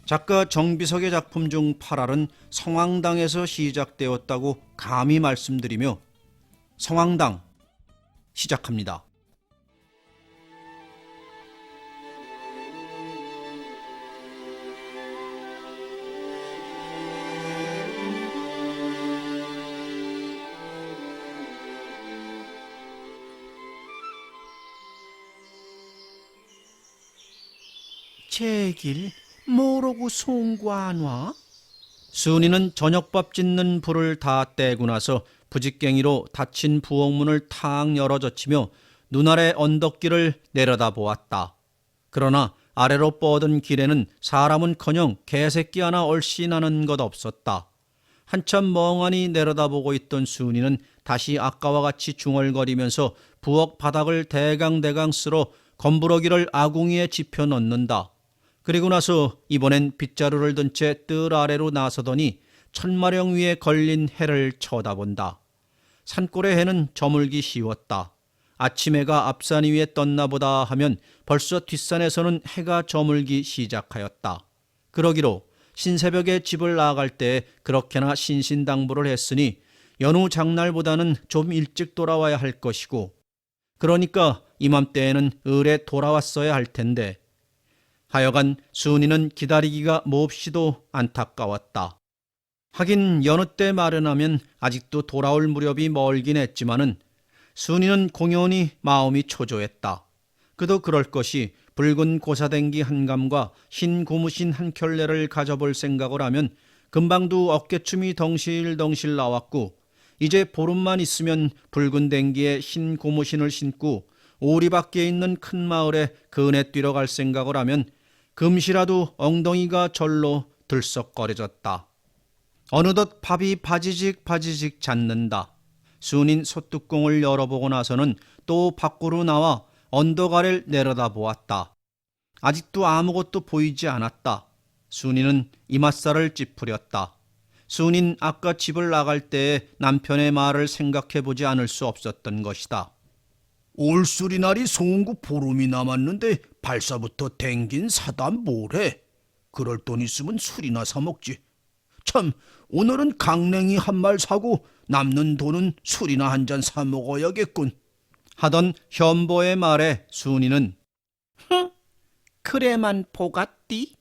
작가 정비석의 작품 중 8알은 성황당에서 시작되었다고 감히 말씀드리며 성황당 시작합니다. 제길 뭐로고 송구 안 와? 순이는 저녁밥 짓는 불을 다 떼고 나서 부직갱이로 닫힌 부엌문을 탁 열어젖히며 눈아래 언덕길을 내려다 보았다. 그러나 아래로 뻗은 길에는 사람은커녕 개새끼 하나 얼씬하는 것 없었다. 한참 멍하니 내려다보고 있던 순이는 다시 아까와 같이 중얼거리면서 부엌 바닥을 대강대강 쓸어 건부러기를 아궁이에 집혀 넣는다. 그리고 나서 이번엔 빗자루를 든 채 뜰 아래로 나서더니 천마령 위에 걸린 해를 쳐다본다. 산골의 해는 저물기 쉬웠다. 아침 해가 앞산 위에 떴나 보다 하면 벌써 뒷산에서는 해가 저물기 시작하였다. 그러기로 신새벽에 집을 나갈 때 그렇게나 신신당부를 했으니 연후 장날보다는 좀 일찍 돌아와야 할 것이고, 그러니까 이맘때에는 을에 돌아왔어야 할 텐데, 하여간 순이는 기다리기가 몹시도 안타까웠다. 하긴 여느 때 마련하면 아직도 돌아올 무렵이 멀긴 했지만은 순이는 공연히 마음이 초조했다. 그도 그럴 것이 붉은 고사댕기 한 감과 흰 고무신 한 켤레를 가져볼 생각을 하면 금방도 어깨춤이 덩실덩실 나왔고, 이제 보름만 있으면 붉은 댕기에 흰 고무신을 신고 오리 밖에 있는 큰 마을에 그네 뛰러 갈 생각을 하면 금시라도 엉덩이가 절로 들썩거려졌다. 어느덧 밥이 바지직 잤는다. 순인 솥뚜껑을 열어보고 나서는 또 밖으로 나와 언덕 아래를 내려다 보았다. 아직도 아무것도 보이지 않았다. 순이는 이맛살을 찌푸렸다. 순인 아까 집을 나갈 때의 남편의 말을 생각해보지 않을 수 없었던 것이다. 올수리날이 송구 보름이 남았는데 발사부터 댕긴 사다 뭐래? 그럴 돈 있으면 술이나 사 먹지. 참, 오늘은 강냉이 한 말 사고 남는 돈은 술이나 한 잔 사 먹어야겠군. 하던 현보의 말에 순이는 흥, 그래만 보갔디?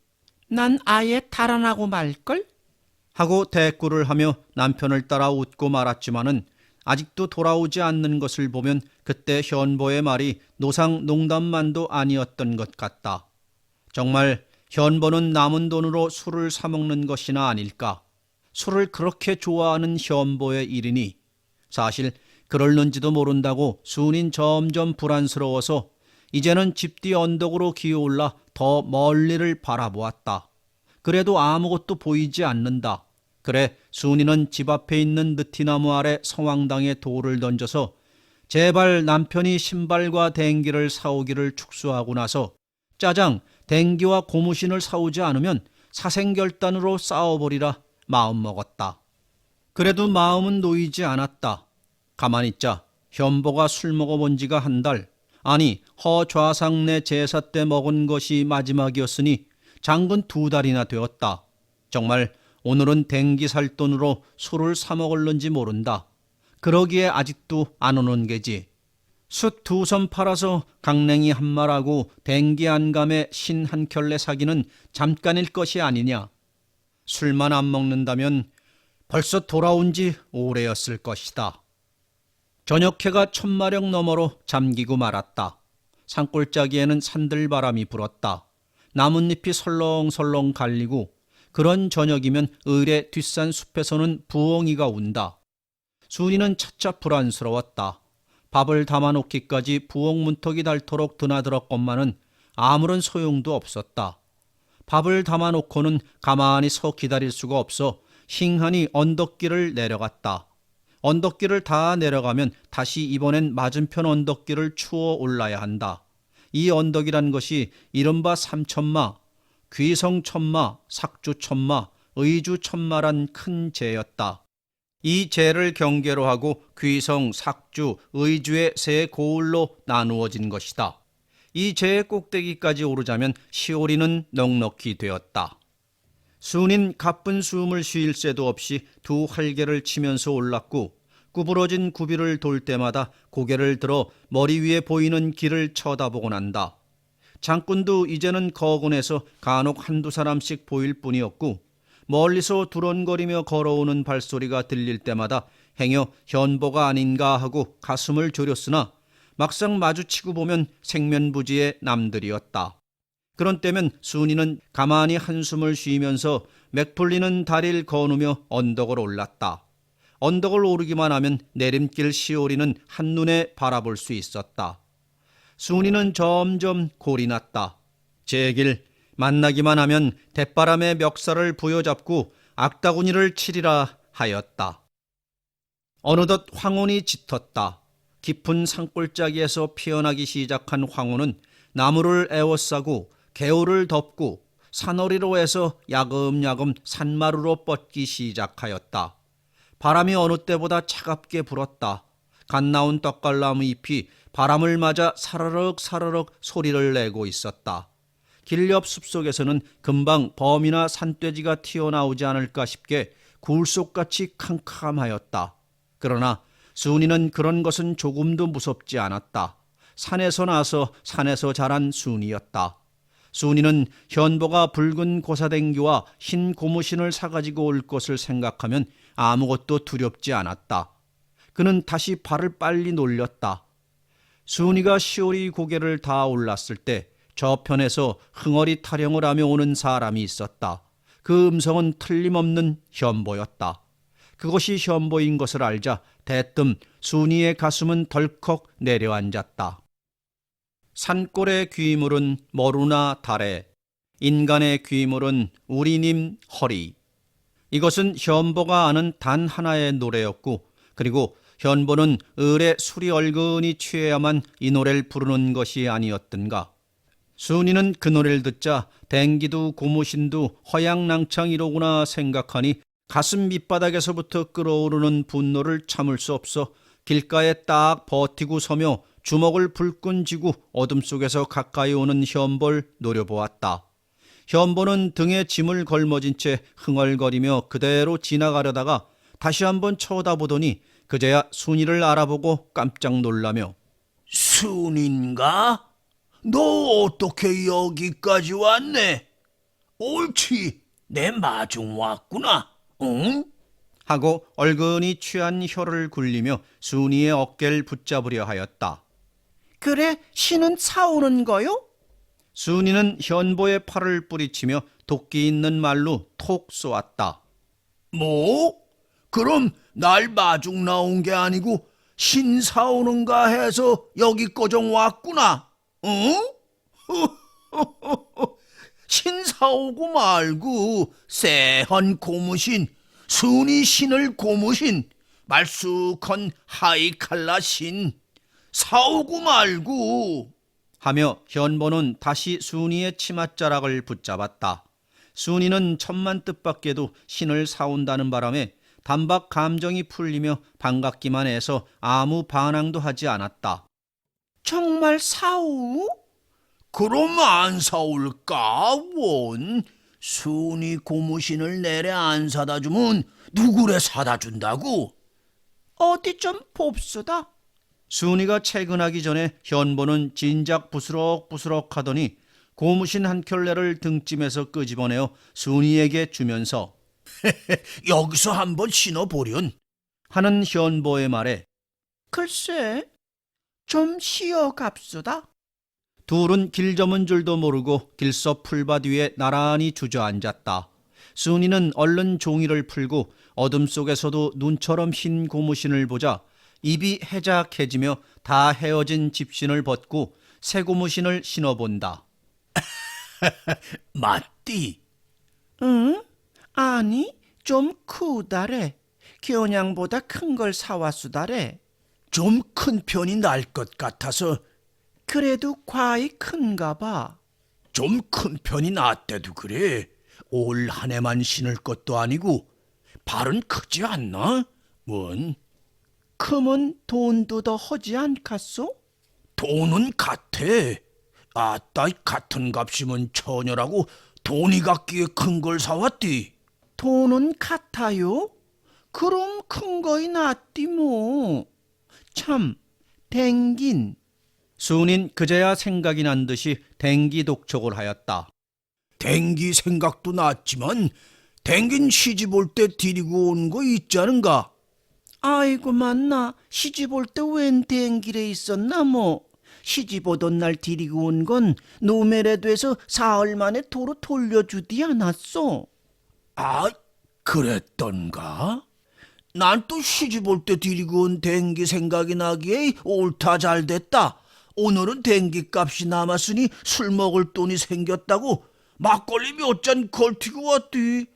난 아예 달아나고 말걸? 하고 대꾸를 하며 남편을 따라 웃고 말았지만은 아직도 돌아오지 않는 것을 보면 그때 현보의 말이 노상 농담만도 아니었던 것 같다. 정말 현보는 남은 돈으로 술을 사 먹는 것이나 아닐까? 술을 그렇게 좋아하는 현보의 일이니 사실 그럴는지도 모른다고 순인 점점 불안스러워서 이제는 집 뒤 언덕으로 기어올라 더 멀리를 바라보았다. 그래도 아무것도 보이지 않는다. 그래 순이는 집 앞에 있는 느티나무 아래 성황당에 돌을 던져서 제발 남편이 신발과 댕기를 사오기를 축소하고 나서 짜장, 댕기와 고무신을 사오지 않으면 사생결단으로 싸워버리라 마음먹었다. 그래도 마음은 놓이지 않았다. 가만히 있자. 현보가 술 먹어본 지가 한 달, 아니 허좌상내 제사 때 먹은 것이 마지막이었으니 장근 2달이나 되었다. 정말 오늘은 댕기 살 돈으로 술을 사 먹을는지 모른다. 그러기에 아직도 안 오는 게지. 숯 2선 팔아서 강냉이 한 말하고 댕기 한 감에 신 한 켤레 사기는 잠깐일 것이 아니냐. 술만 안 먹는다면 벌써 돌아온 지 오래였을 것이다. 저녁해가 천마령 너머로 잠기고 말았다. 산골짜기에는 산들바람이 불었다. 나뭇잎이 설렁설렁 갈리고 그런 저녁이면 을의 뒷산 숲에서는 부엉이가 운다. 순이는 차차 불안스러웠다. 밥을 담아놓기까지 부엌 문턱이 닳도록 드나들었건만은 아무런 소용도 없었다. 밥을 담아놓고는 가만히 서 기다릴 수가 없어 힝하니 언덕길을 내려갔다. 언덕길을 다 내려가면 다시 이번엔 맞은편 언덕길을 추어 올라야 한다. 이 언덕이란 것이 이른바 삼천마, 귀성천마, 삭주천마, 의주천마란 큰 제였다. 이 제를 경계로 하고 귀성, 삭주, 의주의 세 고을로 나누어진 것이다. 이 제의 꼭대기까지 오르자면 시오리는 넉넉히 되었다. 순인 가쁜 숨을 쉴 새도 없이 두 활개를 치면서 올랐고 구부러진 구비를 돌 때마다 고개를 들어 머리 위에 보이는 길을 쳐다보고 난다. 장꾼도 이제는 거군에서 간혹 한두 사람씩 보일 뿐이었고 멀리서 두런거리며 걸어오는 발소리가 들릴 때마다 행여 현보가 아닌가 하고 가슴을 졸였으나 막상 마주치고 보면 생면부지의 남들이었다. 그런 때면 순이는 가만히 한숨을 쉬면서 맥풀리는 다리를 거누며 언덕을 올랐다. 언덕을 오르기만 하면 내림길 시오리는 한눈에 바라볼 수 있었다. 순이는 점점 골이 났다. 제길 만나기만 하면 대바람의 멱살을 부여잡고 악다구니를 치리라 하였다. 어느덧 황혼이 짙었다. 깊은 산골짜기에서 피어나기 시작한 황혼은 나무를 에워싸고 개울을 덮고 산허리로 해서 야금야금 산마루로 뻗기 시작하였다. 바람이 어느 때보다 차갑게 불었다. 갓 나온 떡갈나무 잎이 바람을 맞아 사르륵 사르륵 소리를 내고 있었다. 길 옆 숲속에서는 금방 범이나 산돼지가 튀어나오지 않을까 싶게 굴속같이 캄캄하였다. 그러나 순이는 그런 것은 조금도 무섭지 않았다. 산에서 나서 산에서 자란 순이였다. 순이는 현보가 붉은 고사댕기와 흰 고무신을 사가지고 올 것을 생각하면 아무것도 두렵지 않았다. 그는 다시 발을 빨리 놀렸다. 순이가 시오리 고개를 다 올랐을 때 저편에서 흥얼이 타령을 하며 오는 사람이 있었다. 그 음성은 틀림없는 현보였다. 그것이 현보인 것을 알자 대뜸 순이의 가슴은 덜컥 내려앉았다. 산골의 귀물은 머루나 달에, 인간의 귀물은 우리님 허리. 이것은 현보가 아는 단 하나의 노래였고, 그리고 현보는 을에 술이 얼근히 취해야만 이 노래를 부르는 것이 아니었던가. 순이는 그 노래를 듣자 댕기도 고무신도 허양낭창이로구나 생각하니 가슴 밑바닥에서부터 끓어오르는 분노를 참을 수 없어 길가에 딱 버티고 서며 주먹을 불끈 쥐고 어둠 속에서 가까이 오는 현보를 노려보았다. 현보는 등에 짐을 걸머진 채 흥얼거리며 그대로 지나가려다가 다시 한번 쳐다보더니 그제야 순이를 알아보고 깜짝 놀라며 순인가? 너 어떻게 여기까지 왔네? 옳지, 내 마중 왔구나, 응? 하고 얼근히 취한 혀를 굴리며 순이의 어깨를 붙잡으려 하였다. 그래, 신은 사오는 거요? 순이는 현보의 팔을 뿌리치며 도끼 있는 말로 톡 쏘았다. 뭐? 그럼 날 마중 나온 게 아니고 신 사오는가 해서 여기 꺼정 왔구나, 응? 신 사오고 말고 새한 고무신, 순이 신을 고무신, 말쑥한 하이칼라 신 사오고 말고. 하며 현보는 다시 순이의 치맛자락을 붙잡았다. 순이는 천만 뜻밖에도 신을 사온다는 바람에 단박 감정이 풀리며 반갑기만 해서 아무 반항도 하지 않았다. 정말 사오? 그럼 안 사올까, 원? 순이 고무신을 내래 안 사다 주면 누구래 사다 준다고? 어디 좀 봅소다. 순이가 퇴근하기 전에 현보는 진작 부스럭부스럭 하더니 고무신 한 켤레를 등짐에서 끄집어내어 순이에게 주면서 여기서 한번 신어보련. 하는 현보의 말에 글쎄, 좀 쉬어갑소다. 둘은 길 저문 줄도 모르고 길서 풀밭 위에 나란히 주저앉았다. 순이는 얼른 종이를 풀고 어둠 속에서도 눈처럼 흰 고무신을 보자 입이 해작해지며 다 헤어진 집신을 벗고 새 고무신을 신어본다. 맞디. 응? 아니, 좀 크다래. 겨냥보다 큰 걸 사왔수다래. 좀 큰 편이 날 것 같아서. 그래도 과히 큰가 봐. 좀 큰 편이 낫대도 그래. 올 한 해만 신을 것도 아니고. 발은 크지 않나? 뭔? 크면 돈도 더 허지 않겠소? 돈은 같아. 아따, 같은 값이면 처녀라고 돈이 갖기에 큰 걸 사왔디. 돈은 같아요? 그럼 큰 거이 낫디 뭐. 참, 댕긴. 순인 그제야 생각이 난 듯이 댕기 독촉을 하였다. 댕기 생각도 났지만 댕긴 시집 올 때 데리고 온 거 있자는가? 아이고 만나 시집 올 때 웬 댕길에 있었나 뭐. 시집 오던 날 데리고 온 건 노멜에 돼서 사흘 만에 도로 돌려주디 않았어. 아, 그랬던가? 난 또 시집 올 때 데리고 온 댕기 생각이 나기에 옳다 잘됐다. 오늘은 댕기 값이 남았으니 술 먹을 돈이 생겼다고 막걸리 몇 잔 걸티고 왔디.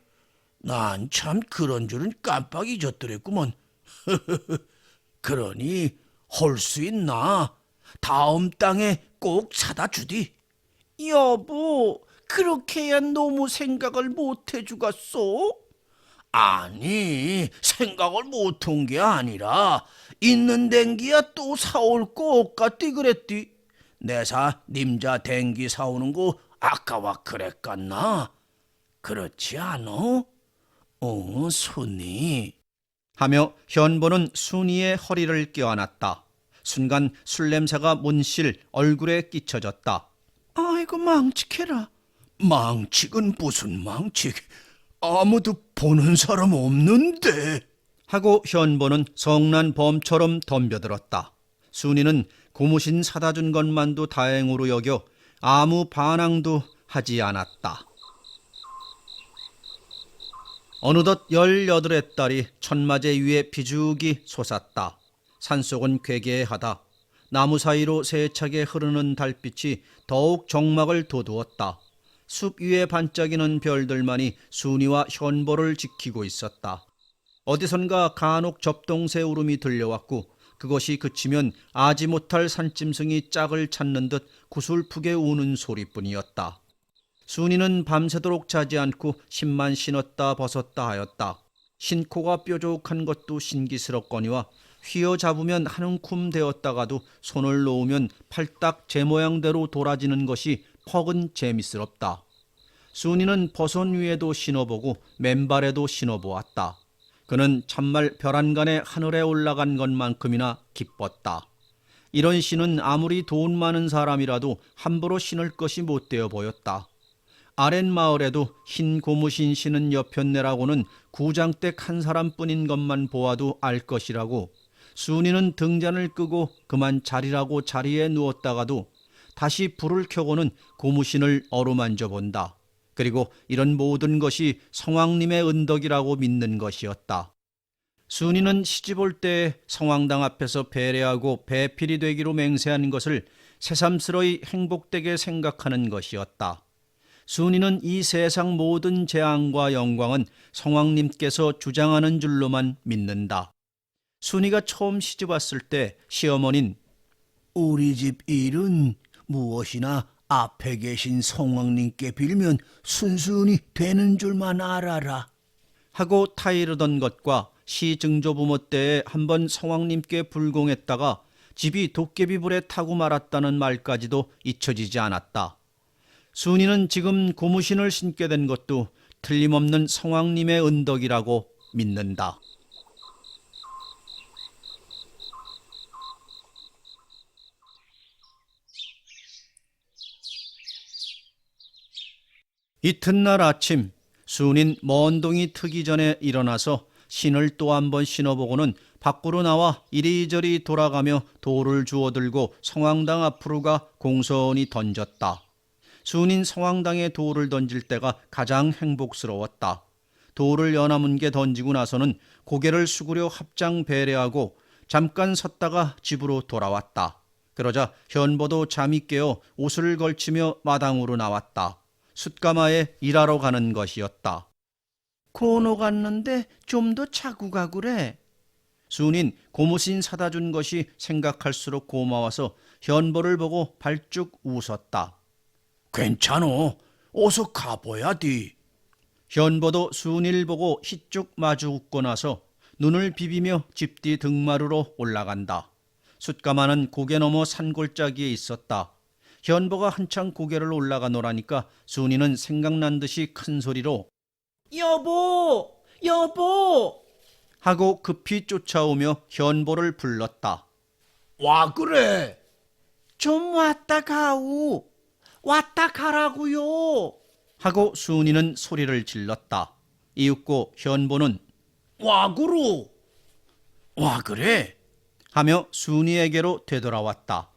난 참 그런 줄은 깜빡 잊었더랬구먼. 그러니 할 수 있나? 다음 땅에 꼭 사다 주디. 여보, 그렇게야 너무 생각을 못 해주겠소? 아니, 생각을 못한 게 아니라 있는 댕기야 또 사올 거 없겠디 그랬디. 내사 님자 댕기 사오는 거 아까와 그랬겠나? 그렇지 않어? 손이. 하며 현보는 순이의 허리를 껴안았다. 순간 술 냄새가 문실 얼굴에 끼쳐졌다. 아이고 망측해라. 망측은 무슨 망측? 아무도 보는 사람 없는데. 하고 현보는 성난 범처럼 덤벼들었다. 순이는 고무신 사다 준 것만도 다행으로 여겨 아무 반항도 하지 않았다. 어느덧 18의 딸이 천마제 위에 비죽이 솟았다. 산속은 괴괴하다. 나무 사이로 세차게 흐르는 달빛이 더욱 정막을 돋우었다. 숲 위에 반짝이는 별들만이 순이와 현보를 지키고 있었다. 어디선가 간혹 접동새 울음이 들려왔고 그것이 그치면 아지 못할 산짐승이 짝을 찾는 듯 구슬프게 우는 소리뿐이었다. 순이는 밤새도록 자지 않고 신만 신었다 벗었다 하였다. 신코가 뾰족한 것도 신기스럽거니와 휘어잡으면 한 움큼 되었다가도 손을 놓으면 팔딱 제 모양대로 돌아지는 것이 퍽은 재미스럽다. 순이는 버선 위에도 신어보고 맨발에도 신어보았다. 그는 참말 별안간에 하늘에 올라간 것만큼이나 기뻤다. 이런 신은 아무리 돈 많은 사람이라도 함부로 신을 것이 못되어 보였다. 아랫마을에도 흰 고무신 신은 여편네라고는 구장댁 한 사람뿐인 것만 보아도 알 것이라고 순이는 등잔을 끄고 그만 자리라고 자리에 누웠다가도 다시 불을 켜고는 고무신을 어루만져 본다. 그리고 이런 모든 것이 성왕님의 은덕이라고 믿는 것이었다. 순이는 시집 올 때 성왕당 앞에서 배례하고 배필이 되기로 맹세한 것을 새삼스러이 행복되게 생각하는 것이었다. 순이는 이 세상 모든 재앙과 영광은 성왕님께서 주장하는 줄로만 믿는다. 순이가 처음 시집 왔을 때 시어머니는 우리 집 일은 무엇이나 앞에 계신 성왕님께 빌면 순순히 되는 줄만 알아라 하고 타이르던 것과 시증조부모 때에 한번 성왕님께 불공했다가 집이 도깨비불에 타고 말았다는 말까지도 잊혀지지 않았다. 순이는 지금 고무신을 신게 된 것도 틀림없는 성왕님의 은덕이라고 믿는다. 이튿날 아침 순인 먼 동이 트기 전에 일어나서 신을 또 한 번 신어보고는 밖으로 나와 이리저리 돌아가며 돌을 주워들고 성왕당 앞으로 가 공손히 던졌다. 순인 성왕당에 돌을 던질 때가 가장 행복스러웠다. 돌을 여나문게 던지고 나서는 고개를 숙이려 합장 배례하고 잠깐 섰다가 집으로 돌아왔다. 그러자 현보도 잠이 깨어 옷을 걸치며 마당으로 나왔다. 숯가마에 일하러 가는 것이었다. 고노 갔는데 좀 더 자고 가구래. 순인 고무신 사다 준 것이 생각할수록 고마워서 현보를 보고 발쭉 웃었다. 괜찮어. 어서 가봐야지. 현보도 순이를 보고 희쭉 마주 웃고 나서 눈을 비비며 집 뒤 등마루로 올라간다. 숯가마는 고개 너머 산골짜기에 있었다. 현보가 한창 고개를 올라가 노라니까 순이는 생각난 듯이 큰 소리로 여보, 여보. 하고 급히 쫓아오며 현보를 불렀다. 와 그래. 좀 왔다 가오. 왔다 가라고요. 하고 순이는 소리를 질렀다. 이윽고 현보는 와 그로. 와 그래. 하며 순이에게로 되돌아왔다.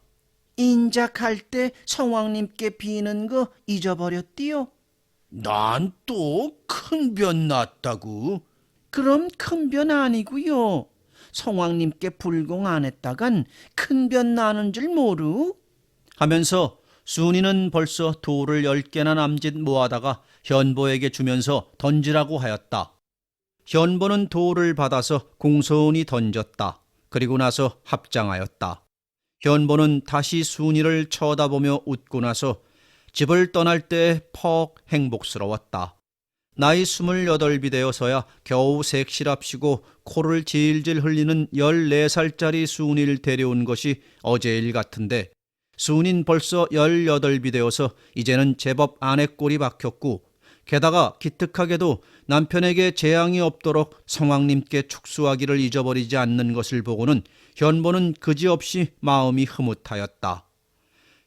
인작할 때 성왕님께 비는 거 잊어버렸디요? 난 또 큰 변 났다고. 그럼 큰 변 아니고요. 성왕님께 불공 안 했다간 큰 변 나는 줄 모르? 하면서 순이는 벌써 돌을 10개나 남짓 모아다가 현보에게 주면서 던지라고 하였다. 현보는 돌을 받아서 공손히 던졌다. 그리고 나서 합장하였다. 현보는 다시 순이를 쳐다보며 웃고 나서 집을 떠날 때 퍽 행복스러웠다. 나이 28이 되어서야 겨우 색시랍시고 코를 질질 흘리는 14살짜리 순이를 데려온 것이 어제일 같은데 순인 벌써 18이 되어서 이제는 제법 아내 꼴이 박혔고 게다가 기특하게도 남편에게 재앙이 없도록 성왕님께 축수하기를 잊어버리지 않는 것을 보고는 현보는 그지없이 마음이 흐뭇하였다.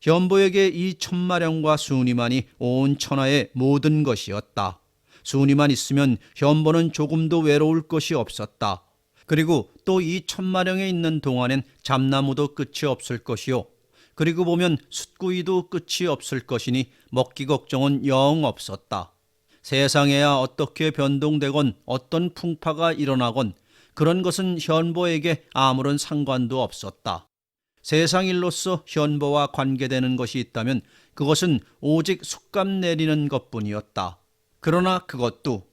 현보에게 이 천마령과 순이만이 온 천하의 모든 것이었다. 순이만 있으면 현보는 조금도 외로울 것이 없었다. 그리고 또 이 천마령에 있는 동안엔 잠나무도 끝이 없을 것이요. 그리고 보면 숫구이도 끝이 없을 것이니 먹기 걱정은 영 없었다. 세상에야 어떻게 변동되건 어떤 풍파가 일어나건 그런 것은 현보에게 아무런 상관도 없었다. 세상 일로서 현보와 관계되는 것이 있다면 그것은 오직 숫감 내리는 것뿐이었다. 그러나 그것도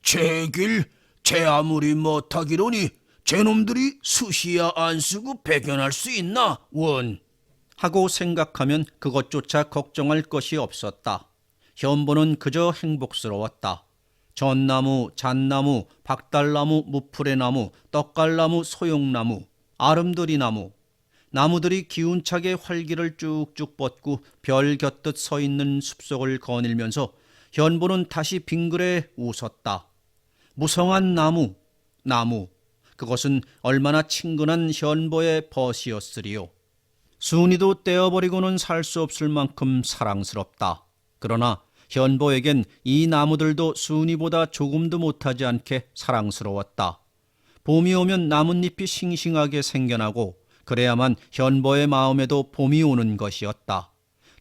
제 길 제 아무리 못하기로니 제놈들이 수시야 안 쓰고 배견할 수 있나 원. 하고 생각하면 그것조차 걱정할 것이 없었다. 현보는 그저 행복스러웠다. 전나무, 잣나무, 박달나무, 무프레나무, 떡갈나무, 소용나무, 아름드리나무, 나무들이 기운차게 활기를 쭉쭉 뻗고 별 곁듯 서 있는 숲속을 거닐면서 현보는 다시 빙그레 웃었다. 무성한 나무, 나무, 그것은 얼마나 친근한 현보의 벗이었으리요. 순이도 떼어버리고는 살 수 없을 만큼 사랑스럽다. 그러나 현보에겐 이 나무들도 순이보다 조금도 못하지 않게 사랑스러웠다. 봄이 오면 나뭇잎이 싱싱하게 생겨나고 그래야만 현보의 마음에도 봄이 오는 것이었다.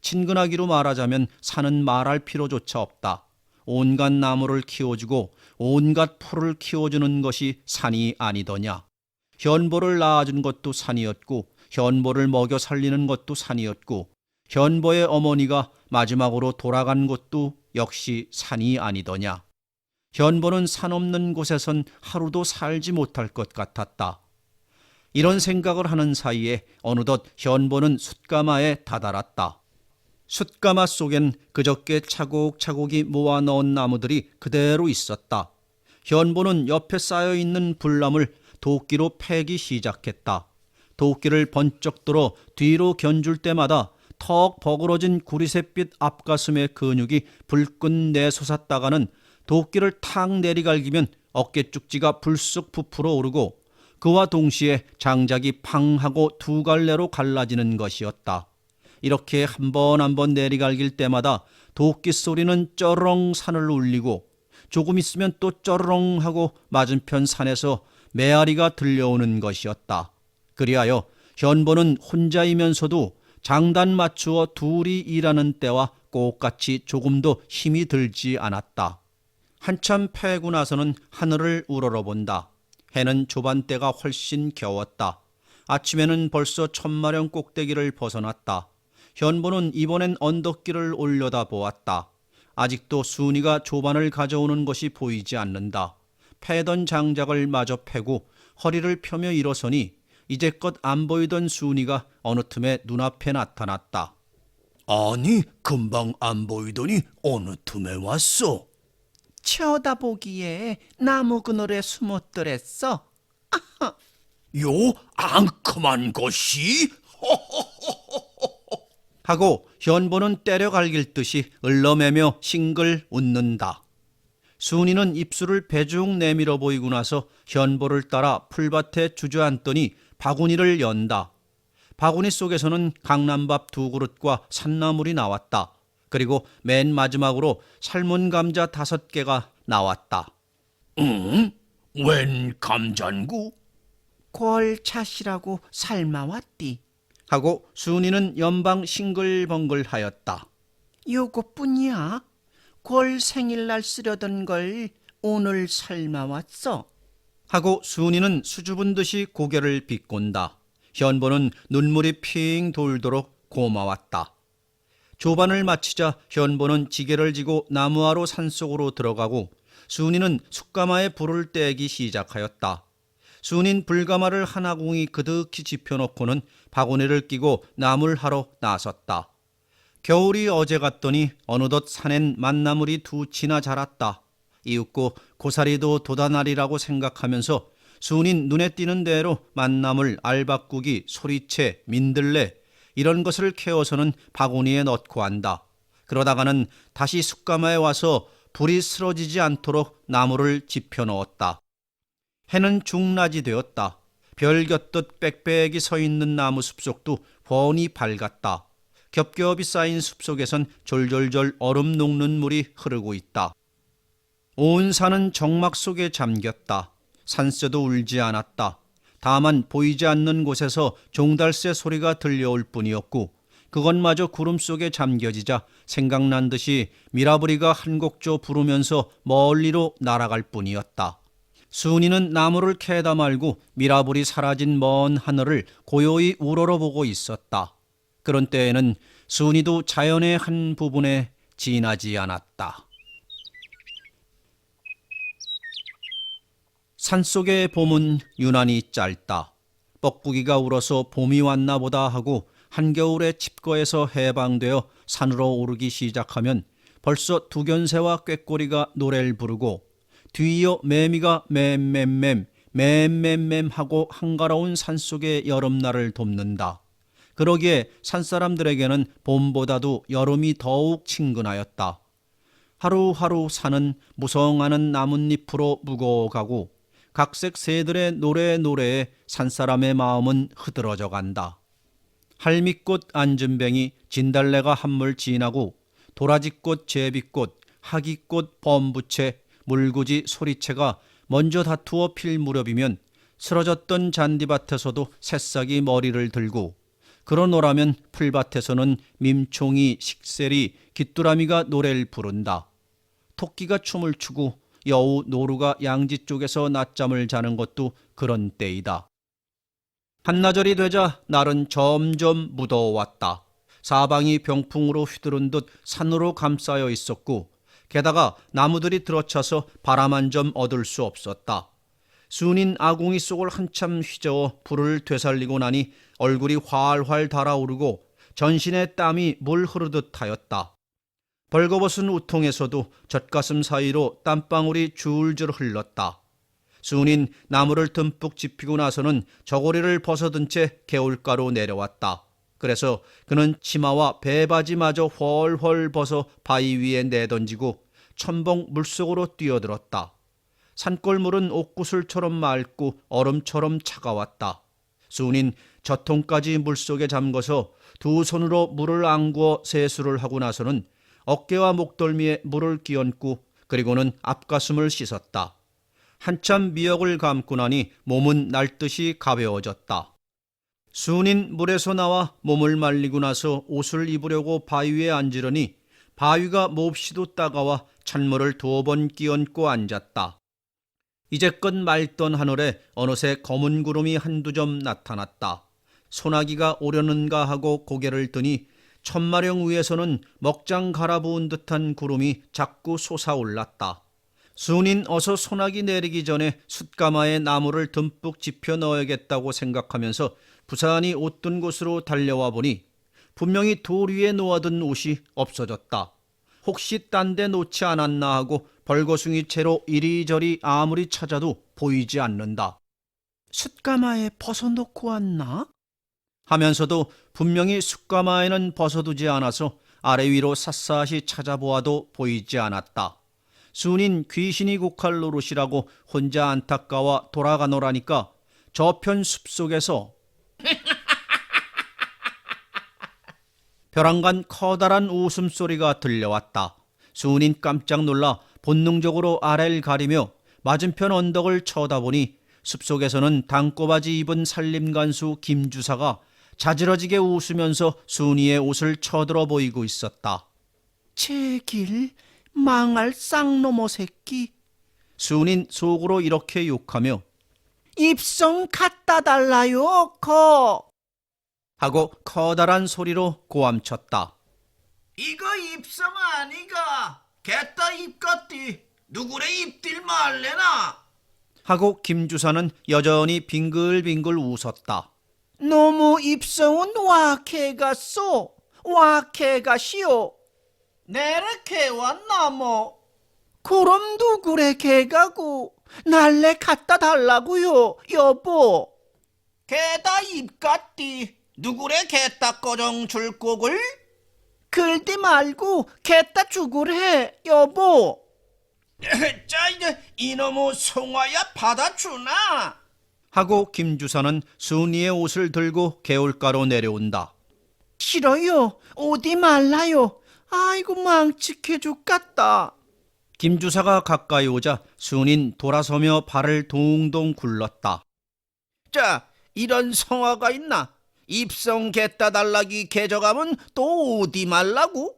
친근하기로 말하자면 산은 말할 필요조차 없다. 온갖 나무를 키워주고 온갖 풀을 키워주는 것이 산이 아니더냐. 현보를 낳아준 것도 산이었고 현보를 먹여 살리는 것도 산이었고 현보의 어머니가 마지막으로 돌아간 곳도 역시 산이 아니더냐. 현보는 산 없는 곳에선 하루도 살지 못할 것 같았다. 이런 생각을 하는 사이에 어느덧 현보는 숫가마에 다다랐다. 숫가마 속엔 그저께 차곡차곡이 모아 넣은 나무들이 그대로 있었다. 현보는 옆에 쌓여있는 불나물 도끼로 패기 시작했다. 도끼를 번쩍 들어 뒤로 견줄 때마다 턱 버그러진 구리새빛 앞가슴의 근육이 불끈 내솟았다가는 도끼를 탁 내리갈기면 어깨 쭉지가 불쑥 부풀어 오르고 그와 동시에 장작이 팡 하고 두 갈래로 갈라지는 것이었다. 이렇게 한 번 한 번 내리갈길 때마다 도끼 소리는 쩌렁 산을 울리고 조금 있으면 또 쩌렁 하고 맞은편 산에서 메아리가 들려오는 것이었다. 그리하여 현보는 혼자이면서도 장단 맞추어 둘이 일하는 때와 똑같이 조금도 힘이 들지 않았다. 한참 패고 나서는 하늘을 우러러본다. 해는 조반대가 훨씬 겨웠다. 아침에는 벌써 천마령 꼭대기를 벗어났다. 현보는 이번엔 언덕길을 올려다보았다. 아직도 순이가 조반을 가져오는 것이 보이지 않는다. 패던 장작을 마저 패고 허리를 펴며 일어서니 이제껏 안 보이던 순이가 어느 틈에 눈앞에 나타났다. 아니 금방 안 보이더니 어느 틈에 왔어. 쳐다보기에 나무 그늘에 숨었더랬어. 요 앙큼한 것이? 하고 현보는 때려갈길 듯이 을러매며 싱글 웃는다. 순이는 입술을 배중 내밀어 보이고 나서 현보를 따라 풀밭에 주저앉더니 바구니를 연다. 바구니 속에서는 강남밥 2그릇과 산나물이 나왔다. 그리고 맨 마지막으로 삶은 감자 5개가 나왔다. 웬 감잔구? 궐차시라고 삶아왔디. 하고 순이는 연방 싱글벙글하였다. 요것뿐이야. 궐 생일날 쓰려던 걸 오늘 삶아왔어. 하고 순이는 수줍은 듯이 고개를 비꼰다. 현보는 눈물이 핑 돌도록 고마웠다. 조반을 마치자 현보는 지게를 지고 나무하로 산속으로 들어가고 순이는 숯가마에 불을 떼기 시작하였다. 순인 불가마를 한 아궁이 그득히 지펴놓고는 바구니를 끼고 나물 하러 나섰다. 겨울이 어제 같더니 어느덧 산엔 만나물이 2치나 자랐다. 이윽고 고사리도 도다날이라고 생각하면서 순인 눈에 띄는 대로 만나물, 알박구기, 소리채, 민들레 이런 것을 캐어서는 바구니에 넣고 한다. 그러다가는 다시 숯가마에 와서 불이 쓰러지지 않도록 나무를 지펴 넣었다. 해는 중낮이 되었다. 별 곁듯 빽빽이 서 있는 나무 숲속도 훤히 밝았다. 겹겹이 쌓인 숲속에선 졸졸졸 얼음 녹는 물이 흐르고 있다. 온 산은 정막 속에 잠겼다. 산새도 울지 않았다. 다만 보이지 않는 곳에서 종달새 소리가 들려올 뿐이었고 그것마저 구름 속에 잠겨지자 생각난 듯이 미라부리가 한 곡조 부르면서 멀리로 날아갈 뿐이었다. 순이는 나무를 캐다 말고 미라불이 사라진 먼 하늘을 고요히 우러러보고 있었다. 그런 때에는 순이도 자연의 한 부분에 지나지 않았다. 산속의 봄은 유난히 짧다. 뻐꾸기가 울어서 봄이 왔나 보다 하고 한겨울에 칩거에서 해방되어 산으로 오르기 시작하면 벌써 두견새와 꾀꼬리가 노래를 부르고 뒤이어 매미가 맴맴맴 맴맴맴 하고 한가로운 산속의 여름날을 돕는다. 그러기에 산사람들에게는 봄보다도 여름이 더욱 친근하였다. 하루하루 산은 무성하는 나뭇잎으로 묵어가고 각색 새들의 노래에 산사람의 마음은 흐드러져 간다. 할미꽃 안전뱅이 진달래가 한물 지나고 도라지꽃 제비꽃 하기꽃 범부채 물구지 소리채가 먼저 다투어 필 무렵이면 쓰러졌던 잔디밭에서도 새싹이 머리를 들고 그러노라면 풀밭에서는 민총이 식새리 귀뚜라미가 노래를 부른다. 토끼가 춤을 추고 여우 노루가 양지 쪽에서 낮잠을 자는 것도 그런 때이다. 한나절이 되자 날은 점점 무더워왔다. 사방이 병풍으로 휘두른 듯 산으로 감싸여 있었고 게다가 나무들이 들어차서 바람 한 점 얻을 수 없었다. 순인 아궁이 속을 한참 휘저어 불을 되살리고 나니 얼굴이 활활 달아오르고 전신에 땀이 물 흐르듯 하였다. 벌거벗은 우통에서도 젖가슴 사이로 땀방울이 줄줄 흘렀다. 순인 나무를 듬뿍 짚히고 나서는 저고리를 벗어든 채 개울가로 내려왔다. 그래서 그는 치마와 배바지마저 헐헐 벗어 바위 위에 내던지고 첨벙 물속으로 뛰어들었다. 산골물은 옥구슬처럼 맑고 얼음처럼 차가웠다. 순인 젖통까지 물속에 잠궈서 두 손으로 물을 앙구어 세수를 하고 나서는 어깨와 목덜미에 물을 끼얹고 그리고는 앞가슴을 씻었다. 한참 미역을 감고 나니 몸은 날듯이 가벼워졌다. 순인 물에서 나와 몸을 말리고 나서 옷을 입으려고 바위에 앉으려니 바위가 몹시도 따가워 찬물을 2번 끼얹고 앉았다. 이제껏 맑던 하늘에 어느새 검은 구름이 한두 점 나타났다. 소나기가 오려는가 하고 고개를 드니 천마령 위에서는 먹장 갈아부은 듯한 구름이 자꾸 솟아올랐다. 순인 어서 소나기 내리기 전에 숯가마에 나무를 듬뿍 지펴 넣어야겠다고 생각하면서 부산이 옷든 곳으로 달려와 보니 분명히 돌 위에 놓아둔 옷이 없어졌다. 혹시 딴 데 놓지 않았나 하고 벌거숭이 채로 이리저리 아무리 찾아도 보이지 않는다. 숯가마에 벗어놓고 왔나? 하면서도 분명히 숯가마에는 벗어두지 않아서 아래 위로 샅샅이 찾아보아도 보이지 않았다. 순인 귀신이 곡할 노릇이라고 혼자 안타까워 돌아가노라니까 저편 숲속에서 벼랑간 커다란 웃음소리가 들려왔다. 순인 깜짝 놀라 본능적으로 아래를 가리며 맞은편 언덕을 쳐다보니 숲속에서는 땅꼬바지 입은 산림간수 김주사가 자지러지게 웃으면서 순이의 옷을 쳐들어 보이고 있었다. 제길 망할 쌍놈의 새끼. 순인 속으로 이렇게 욕하며 입성 갖다 달라요, 거. 하고 커다란 소리로 고함쳤다. 이거 입성 아니가? 개따 입같디 누구래 입딜 말래나? 하고 김주사는 여전히 빙글빙글 웃었다. 너무 입성은 와케가쏘. 와케가시오. 내래 개왔나 뭐. 그럼 누구래 개가고 날래 갖다 달라고요, 여보. 개다 입같디 누구래 개따 꺼정 줄 곡을? 글디 말고 개따 주구래, 여보. 자 이제 이놈의 송화야 받아주나? 하고 김주사는 순이의 옷을 들고 개울가로 내려온다. 싫어요. 어디 말라요. 아이고 망측해 죽겠다. 김주사가 가까이 오자 순인 돌아서며 발을 동동 굴렀다. 자, 이런 성화가 있나? 입성 개따 달라기 개져가면 또 어디 말라고?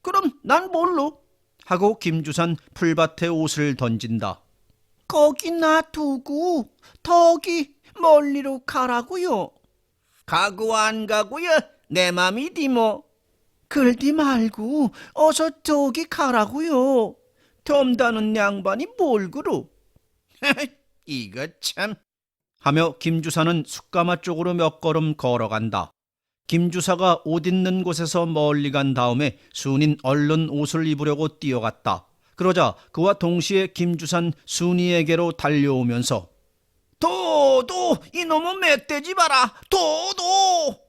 그럼 난 뭘로? 하고 김주산 풀밭에 옷을 던진다. 거기 놔두고 덕이 멀리로 가라고요. 가고 안 가고요? 내 맘이디 뭐. 글디 말고 어서 저기 가라고요. 덤다는 양반이 뭘 그러? 이거 참. 하며 김주사는 숯가마 쪽으로 몇 걸음 걸어간다. 김주사가 옷 있는 곳에서 멀리 간 다음에 순인 얼른 옷을 입으려고 뛰어갔다. 그러자 그와 동시에 김주산 순이에게로 달려오면서 도도 이놈의 멧돼지 봐라. 도도.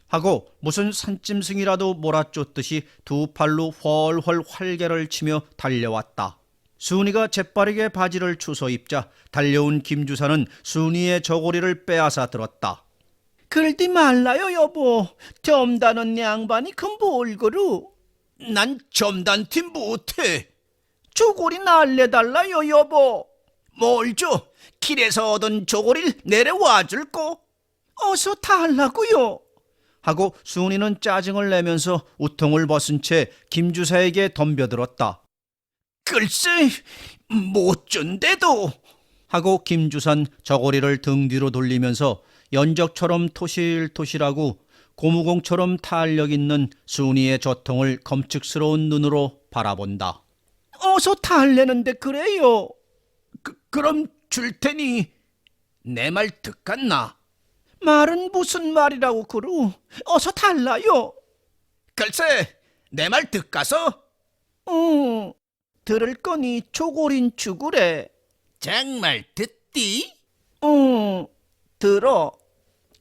하고 무슨 산짐승이라도 몰아쫓듯이 두 팔로 훨훨 활개를 치며 달려왔다. 순이가 재빠르게 바지를 추서 입자 달려온 김주사는 순이의 저고리를 빼앗아 들었다. 글디 말라요, 여보. 점다는 양반이 큰 뭘 그러? 난 점단티 못해. 저고리 날려달라요, 여보. 뭘 줘? 길에서 얻은 저고리를 내려와 줄꼬? 어서 달라고요. 하고 순이는 짜증을 내면서 우통을 벗은 채 김주사에게 덤벼들었다. 글쎄 못 준대도. 하고 김주산 저고리를 등 뒤로 돌리면서 연적처럼 토실토실하고 고무공처럼 탄력 있는 순이의 저통을 검측스러운 눈으로 바라본다. 어서 달래는데 그래요. 그럼 줄 테니 내 말 듣겠나? 말은 무슨 말이라고 그러? 어서 달라요. 글쎄 내 말 듣가서? 응. 들을 거니 조고린 죽으래. 정말 듣디? 응. 들어.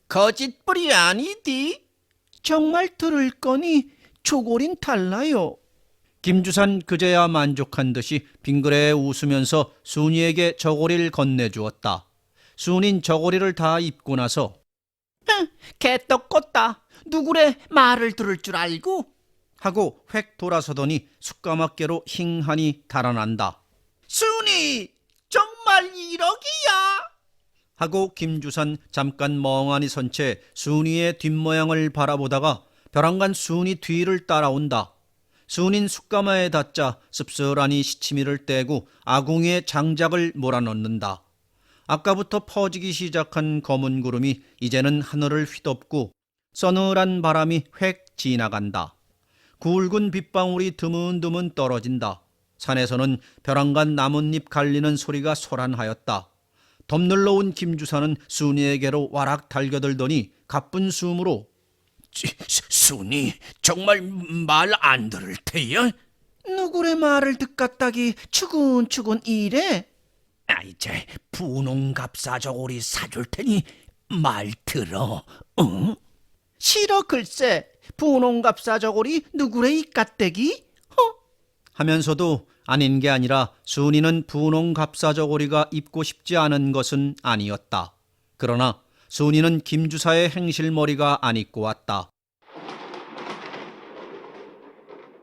거짓불이 아니디? 정말 들을 거니 조고린 달라요. 김주산 그제야 만족한 듯이 빙그레 웃으면서 순이에게 저고리를 건네주었다. 순인 저고리를 다 입고 나서 개떡 껐다. 누구래 말을 들을 줄 알고? 하고 획 돌아서더니 숯가마깨로 힝하니 달아난다. 순이 정말 이러기야? 하고 김주산 잠깐 멍하니 선 채 순이의 뒷모양을 바라보다가 벼랑간 순이 뒤를 따라온다. 순인 숯가마에 닿자 씁쓸하니 시치미를 떼고 아궁이에 장작을 몰아넣는다. 아까부터 퍼지기 시작한 검은 구름이 이제는 하늘을 휘덮고 서늘한 바람이 획 지나간다. 굵은 빗방울이 드문드문 떨어진다. 산에서는 벼랑간 나뭇잎 갈리는 소리가 소란하였다. 덤늘러 온 김주사는 순이에게로 와락 달겨들더니 가쁜 숨으로 순이 정말 말 안 들을 테여? 누구래 말을 듣겠다기 추근추근 이래? 이제 분홍갑사 저고리 사줄 테니 말 들어. 응? 싫어 글쎄. 분홍갑사 저고리 누구래 이 까떼기? 하면서도 아닌 게 아니라 순이는 분홍 갑사저고리가 입고 싶지 않은 것은 아니었다. 그러나 순이는 김주사의 행실머리가 안 입고 왔다.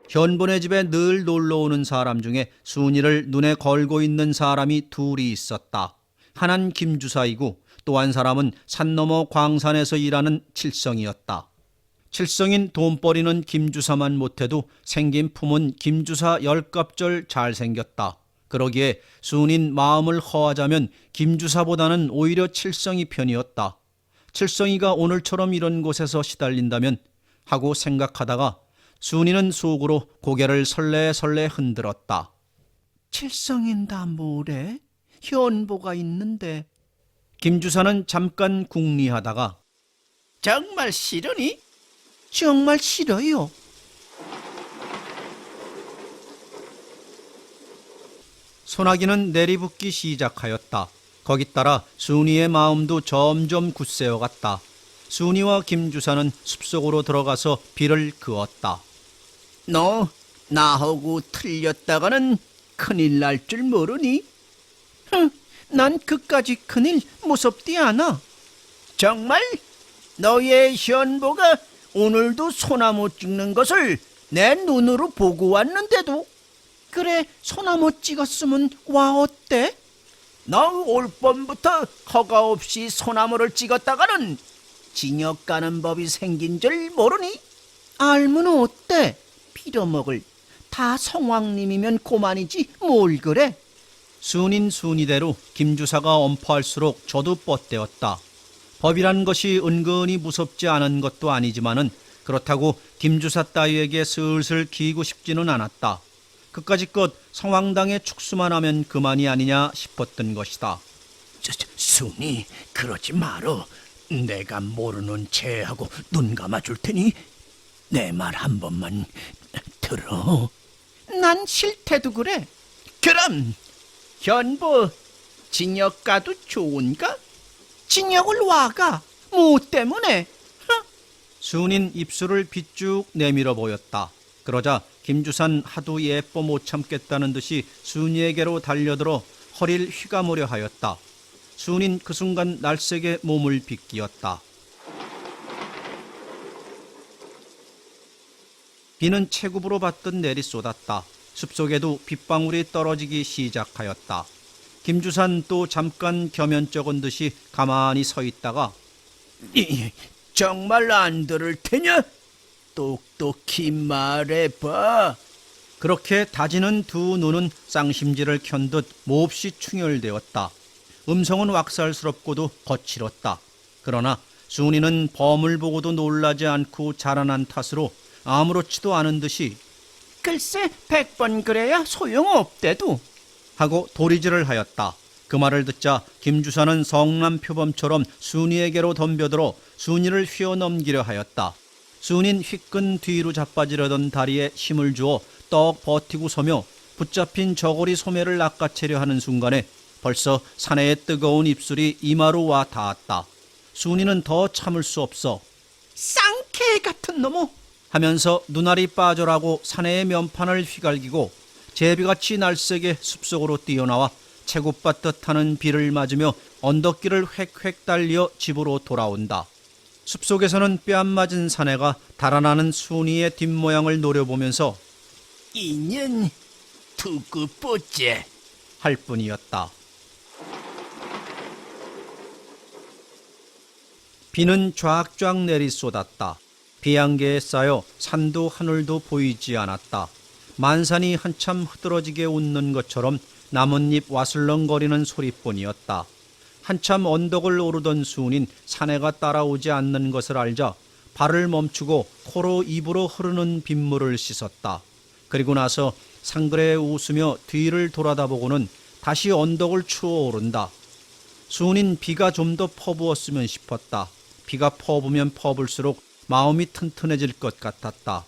현본의 집에 늘 놀러오는 사람 중에 순이를 눈에 걸고 있는 사람이 둘이 있었다. 하나는 김주사이고 또 한 사람은 산 너머 광산에서 일하는 칠성이었다. 칠성인 돈벌이는 김주사만 못해도 생긴 품은 김주사 열갑절 잘생겼다. 그러기에 순인 마음을 허하자면 김주사보다는 오히려 칠성이 편이었다. 칠성이가 오늘처럼 이런 곳에서 시달린다면 하고 생각하다가 순이는 속으로 고개를 설레설레 흔들었다. 칠성인다 뭐래? 현보가 있는데. 김주사는 잠깐 궁리하다가 정말 싫으니? 정말 싫어요. 소나기는 내리붓기 시작하였다. 거기 따라 순이의 마음도 점점 굳세어갔다. 순이와 김주사는 숲속으로 들어가서 비를 그었다. 너 나하고 틀렸다가는 큰일 날 줄 모르니? 난 그까지 큰일 무섭디 않아. 정말? 너의 현보가 오늘도 소나무 찍는 것을 내 눈으로 보고 왔는데도. 그래, 소나무 찍었으면 와 어때? 너 올 봄부터 허가 없이 소나무를 찍었다가는 징역 가는 법이 생긴 줄 모르니? 알면 어때? 빌어먹을. 다 성왕님이면 고만이지 뭘 그래? 순인 순이대로 김주사가 엄포할수록 저도 뻗대었다. 법이란 것이 은근히 무섭지 않은 것도 아니지만은 그렇다고 김주사 따위에게 슬슬 기이고 싶지는 않았다. 그까짓것 성황당에 축수만 하면 그만이 아니냐 싶었던 것이다. 순이 그러지 말어. 내가 모르는 체하고 눈 감아줄 테니 내 말 한 번만 들어. 난 싫대도 그래. 그럼 현보 징역 가도 좋은가? 징역을 와가. 뭐 때문에? 순인 입술을 비쭉 내밀어 보였다. 그러자 김주산 하도 예뻐 못 참겠다는 듯이 순이에게로 달려들어 허리를 휘감으려 하였다. 순인 그 순간 날쌔게 몸을 비끼었다. 비는 체급으로 받듯 내리 쏟았다. 숲속에도 빗방울이 떨어지기 시작하였다. 김주산 또 잠깐 겸연쩍은 듯이 가만히 서 있다가 정말 안 들을 테냐? 똑똑히 말해봐. 그렇게 다지는 두 눈은 쌍심지를 켠 듯 몹시 충혈되었다. 음성은 왁살스럽고도 거칠었다. 그러나 순이는 범을 보고도 놀라지 않고 자라난 탓으로 아무렇지도 않은 듯이 글쎄 100번 그래야 소용없대도. 하고 도리질을 하였다. 그 말을 듣자 김주사는 성남 표범처럼 순이에게로 덤벼들어 순이를 휘어넘기려 하였다. 순인 휘끈 뒤로 자빠지려던 다리에 힘을 주어 떡 버티고 서며 붙잡힌 저고리 소매를 낚아채려 하는 순간에 벌써 사내의 뜨거운 입술이 이마로 와 닿았다. 순이는 더 참을 수 없어 쌍개 같은 놈어 하면서 눈알이 빠져라고 사내의 면판을 휘갈기고 제비같이 날쌔게 숲속으로 뛰어나와 채굽받듯 하는 비를 맞으며 언덕길을 획획 달려 집으로 돌아온다. 숲속에서는 뺨 맞은 사내가 달아나는 순이의 뒷모양을 노려보면서 인연 두고 보째 할 뿐이었다. 비는 쫙쫙 내리 쏟았다. 비안개에 쌓여 산도 하늘도 보이지 않았다. 만산이 한참 흐드러지게 웃는 것처럼 나뭇잎 와슬렁거리는 소리뿐이었다. 한참 언덕을 오르던 순인 사내가 따라오지 않는 것을 알자 발을 멈추고 코로 입으로 흐르는 빗물을 씻었다. 그리고 나서 상그레에 웃으며 뒤를 돌아다보고는 다시 언덕을 추어 오른다. 순인 비가 좀 더 퍼부었으면 싶었다. 비가 퍼부면 퍼불수록 마음이 튼튼해질 것 같았다.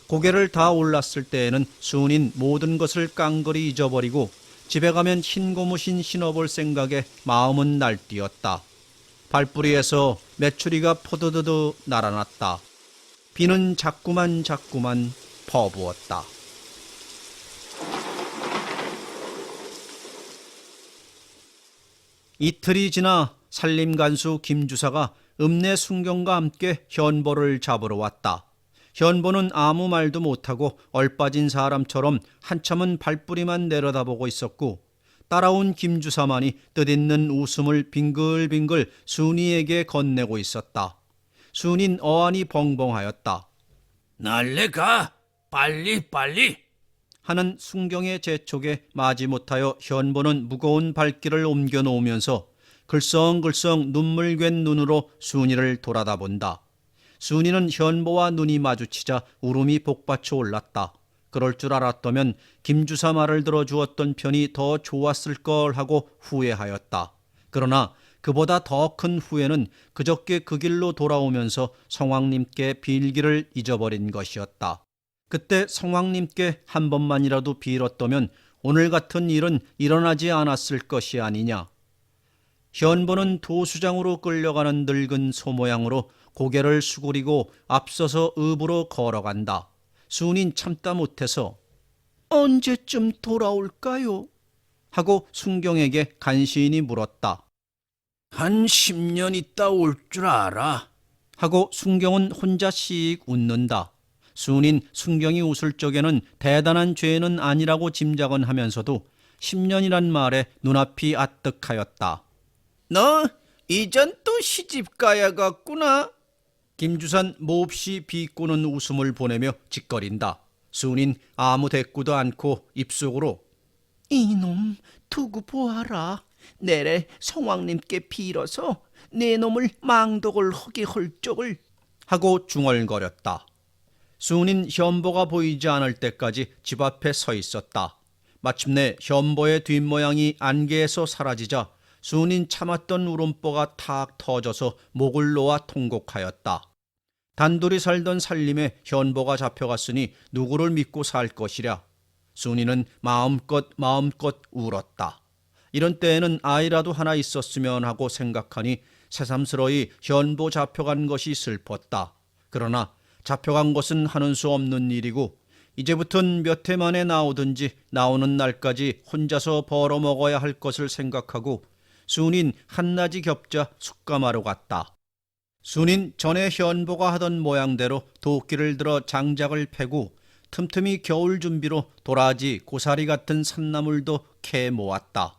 고개를 다 올랐을 때에는 순인 모든 것을 깡그리 잊어버리고 집에 가면 흰 고무신 신어볼 생각에 마음은 날뛰었다. 발뿌리에서 메추리가 포도드드 날아났다. 비는 자꾸만 퍼부었다. 이틀이 지나 산림간수 김주사가 읍내 순경과 함께 현보를 잡으러 왔다. 현보는 아무 말도 못하고 얼빠진 사람처럼 한참은 발뿌리만 내려다보고 있었고, 따라온 김주사만이 뜻있는 웃음을 빙글빙글 순이에게 건네고 있었다. 순인 어안이 벙벙하였다. 날래 가. 빨리. 하는 순경의 재촉에 마지못하여 현보는 무거운 발길을 옮겨 놓으면서 글썽글썽 눈물 괜 눈으로 순이를 돌아다본다. 순이는 현보와 눈이 마주치자 울음이 복받쳐 올랐다. 그럴 줄 알았다면 김주사 말을 들어주었던 편이 더 좋았을 걸 하고 후회하였다. 그러나 그보다 더 큰 후회는 그저께 그 길로 돌아오면서 성왕님께 빌기를 잊어버린 것이었다. 그때 성왕님께 한 번만이라도 빌었다면 오늘 같은 일은 일어나지 않았을 것이 아니냐. 현보는 도수장으로 끌려가는 늙은 소 모양으로 고개를 수그리고 앞서서 읍으로 걸어간다. 순인 참다 못해서 언제쯤 돌아올까요? 하고 순경에게 간신히 물었다. 한 10년 있다 올 줄 알아. 하고 순경은 혼자 씩 웃는다. 순인 순경이 웃을 적에는 대단한 죄는 아니라고 짐작은 하면서도 10년이란 말에 눈앞이 아뜩하였다. 너 이젠 또 시집 가야겠구나. 김주산 몹시 비꼬는 웃음을 보내며 짓거린다. 순인 아무 대꾸도 않고 입속으로 이놈 두고 보아라. 내래 성왕님께 빌어서 내 놈을 망독을 하게 할 적을. 하고 중얼거렸다. 순인 현보가 보이지 않을 때까지 집 앞에 서 있었다. 마침내 현보의 뒷모양이 안개에서 사라지자 순인 참았던 울음보가 탁 터져서 목을 놓아 통곡하였다. 단둘이 살던 살림에 현보가 잡혀갔으니 누구를 믿고 살 것이랴. 순이는 마음껏 울었다. 이런 때에는 아이라도 하나 있었으면 하고 생각하니 새삼스러이 현보 잡혀간 것이 슬펐다. 그러나 잡혀간 것은 하는 수 없는 일이고 이제부턴 몇 해 만에 나오든지 나오는 날까지 혼자서 벌어먹어야 할 것을 생각하고 순인 한낮이 겹자 숙감하러 갔다. 순인 전에 현보가 하던 모양대로 도끼를 들어 장작을 패고 틈틈이 겨울 준비로 도라지, 고사리 같은 산나물도 캐 모았다.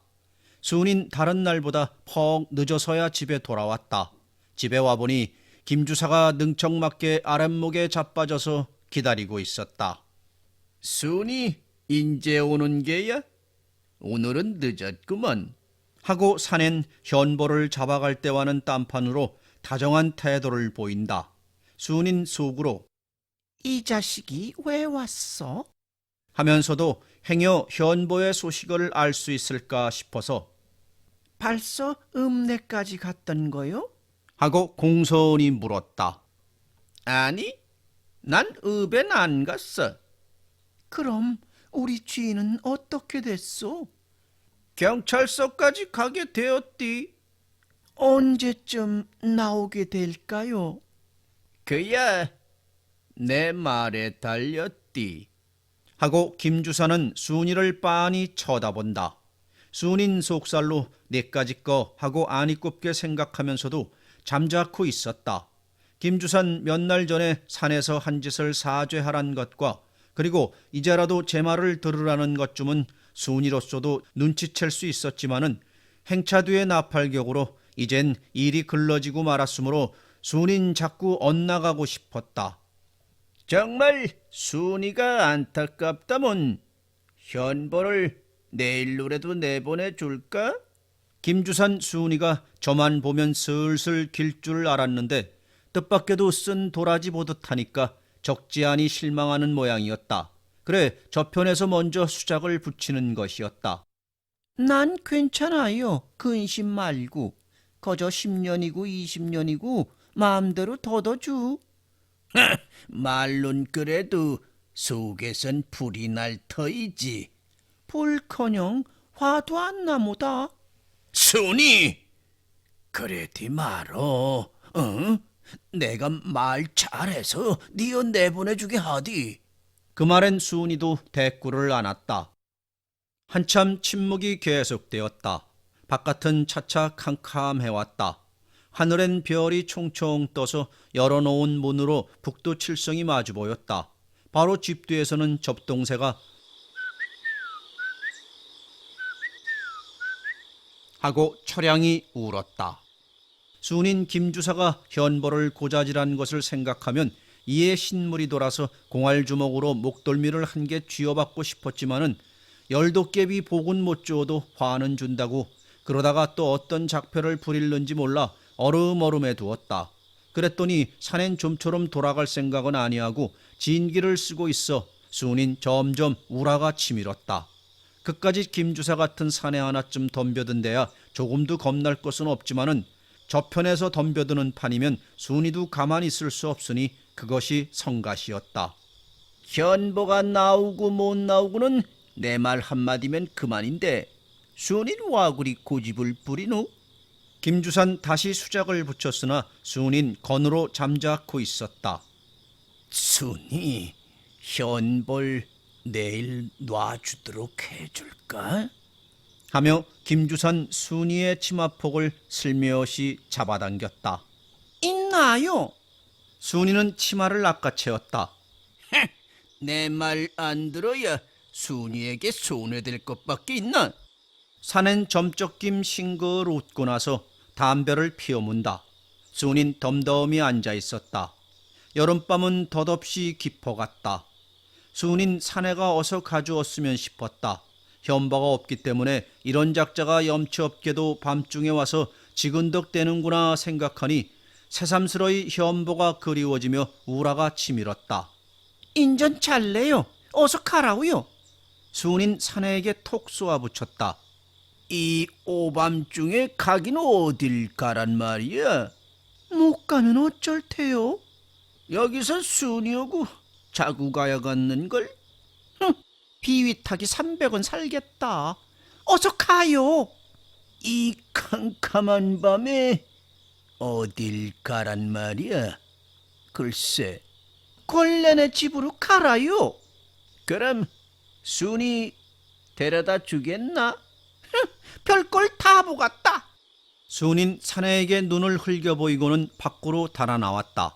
순인 다른 날보다 퍽 늦어서야 집에 돌아왔다. 집에 와보니 김주사가 능청맞게 아랫목에 자빠져서 기다리고 있었다. 순이 인제 오는 게야? 오늘은 늦었구먼. 하고 사낸 현보를 잡아갈 때와는 딴판으로 다정한 태도를 보인다. 순인 속으로 이 자식이 왜 왔어? 하면서도 행여 현보의 소식을 알 수 있을까 싶어서 벌써 읍내까지 갔던 거요? 하고 공손히 물었다. 아니, 난 읍엔 안 갔어. 그럼 우리 주인은 어떻게 됐소? 경찰서까지 가게 되었디. 언제쯤 나오게 될까요? 그야 내 말에 달렸디. 하고 김주사는 순이를 빤히 쳐다본다. 순인 속살로 내까지 거 하고 아니 꼽게 생각하면서도 잠자코 있었다. 김주산 몇 날 전에 산에서 한 짓을 사죄하란 것과 그리고 이제라도 제 말을 들으라는 것쯤은 순이로서도 눈치챌 수 있었지만은 행차 뒤의 나팔격으로 이젠 일이 글러지고 말았으므로 순인 자꾸 엇나가고 싶었다. 정말 순이가 안타깝다면 현보를 내일로라도 내보내줄까? 김주산 순이가 저만 보면 슬슬 길 줄 알았는데 뜻밖에도 쓴 도라지 보듯 하니까 적지 않이 실망하는 모양이었다. 그래 저편에서 먼저 수작을 붙이는 것이었다. 난 괜찮아요. 근심 말고. 거저 10년이고 20년이고 마음대로 걷어주. 말론 그래도 속에선 불이 날 터이지. 불커녕 화도 안 나무다. 순이! 그래디 말어. 응? 내가 말 잘해서 니어 내보내주게 하디. 그 말엔 순이도 대꾸를 안았다. 한참 침묵이 계속되었다. 바깥은 차차 캄캄해왔다. 하늘엔 별이 총총 떠서 열어놓은 문으로 북두 칠성이 마주 보였다. 바로 집 뒤에서는 접동새가 하고 철양이 울었다. 순인 김주사가 현보를 고자질한 것을 생각하면 이에 신물이 돌아서 공알주먹으로 목덜미를 한 개 쥐어받고 싶었지만은 열도깨비 복은 못 주어도 화는 준다고 그러다가 또 어떤 작패를 부릴는지 몰라 어름어름해 두었다. 그랬더니 산엔 좀처럼 돌아갈 생각은 아니하고 진기를 쓰고 있어 순인 점점 우라가 치밀었다. 그까지 김주사 같은 사내 하나쯤 덤벼든 데야 조금도 겁날 것은 없지만은 저편에서 덤벼드는 판이면 순이도 가만히 있을 수 없으니 그것이 성가시였다. 현보가 나오고 못 나오고는 내 말 한마디면 그만인데 순인 와 그리 고집을 부리노? 김주산 다시 수작을 붙였으나 순인 건으로 잠자코 있었다. 순이 현볼 내일 놔주도록 해줄까? 하며 김주산 순이의 치마폭을 슬며시 잡아당겼다. 있나요? 순이는 치마를 낚아채었다. 내 말 안 들어야 순이에게 손해될 것밖에 있나? 산엔 점쩍김 싱글 웃고 나서 담배를 피워문다. 순인 덤덤히 앉아 있었다. 여름밤은 덧없이 깊어갔다. 순인 사내가 어서 가주었으면 싶었다. 현보가 없기 때문에 이런 작자가 염치 없게도 밤중에 와서 지근덕대는구나 생각하니 새삼스러이 현보가 그리워지며 우라가 치밀었다. 인전 잘래요. 어서 가라고요. 순인 사내에게 톡 쏘아붙였다. 이 오밤중에 가긴 어딜 가란 말이야? 못 가면 어쩔 테요? 여기서 순이하고 자고 가야겠는걸? 비위탁이 300원 살겠다. 어서 가요. 이 캄캄한 밤에 어딜 가란 말이야? 글쎄, 걸레네 집으로 가라요. 그럼 순이 데려다 주겠나? 별걸 다 보갔다. 순인 사내에게 눈을 흘겨 보이고는 밖으로 달아 나왔다.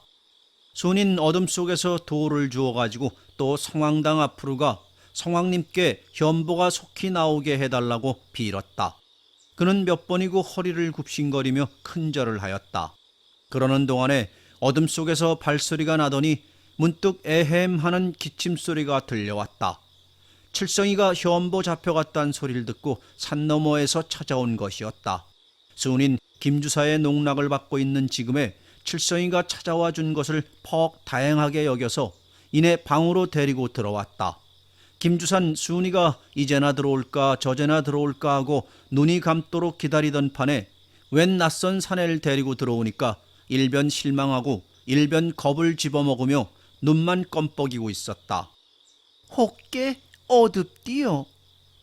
순인 어둠 속에서 돌을 주워가지고 또 성황당 앞으로 가 성황님께 현보가 속히 나오게 해달라고 빌었다. 그는 몇 번이고 허리를 굽신거리며 큰절을 하였다. 그러는 동안에 어둠 속에서 발소리가 나더니 문득 에헴하는 기침소리가 들려왔다. 칠성이가 현보 잡혀갔다는 소리를 듣고 산 너머에서 찾아온 것이었다. 순인 김주사의 농락을 받고 있는 지금에 칠성이가 찾아와 준 것을 퍽 다행하게 여겨서 이내 방으로 데리고 들어왔다. 김주산 순이가 이제나 들어올까 저제나 들어올까 하고 눈이 감도록 기다리던 판에 웬 낯선 사내를 데리고 들어오니까 일변 실망하고 일변 겁을 집어먹으며 눈만 껌뻑이고 있었다. 혹게 어둡디요.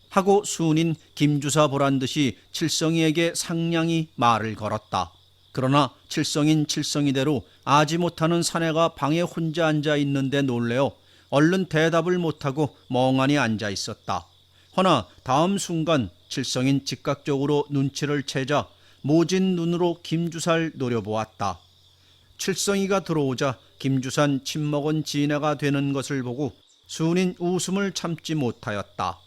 하고 순인 김주사 보란 듯이 칠성이에게 상냥히 말을 걸었다. 그러나 칠성인 칠성이대로 아지 못하는 사내가 방에 혼자 앉아 있는데 놀래어 얼른 대답을 못하고 멍하니 앉아 있었다. 허나 다음 순간 칠성인 즉각적으로 눈치를 채자 모진 눈으로 김주사를 노려보았다. 칠성이가 들어오자 김주산 침먹은 진해가 되는 것을 보고 순인 웃음을 참지 못하였다.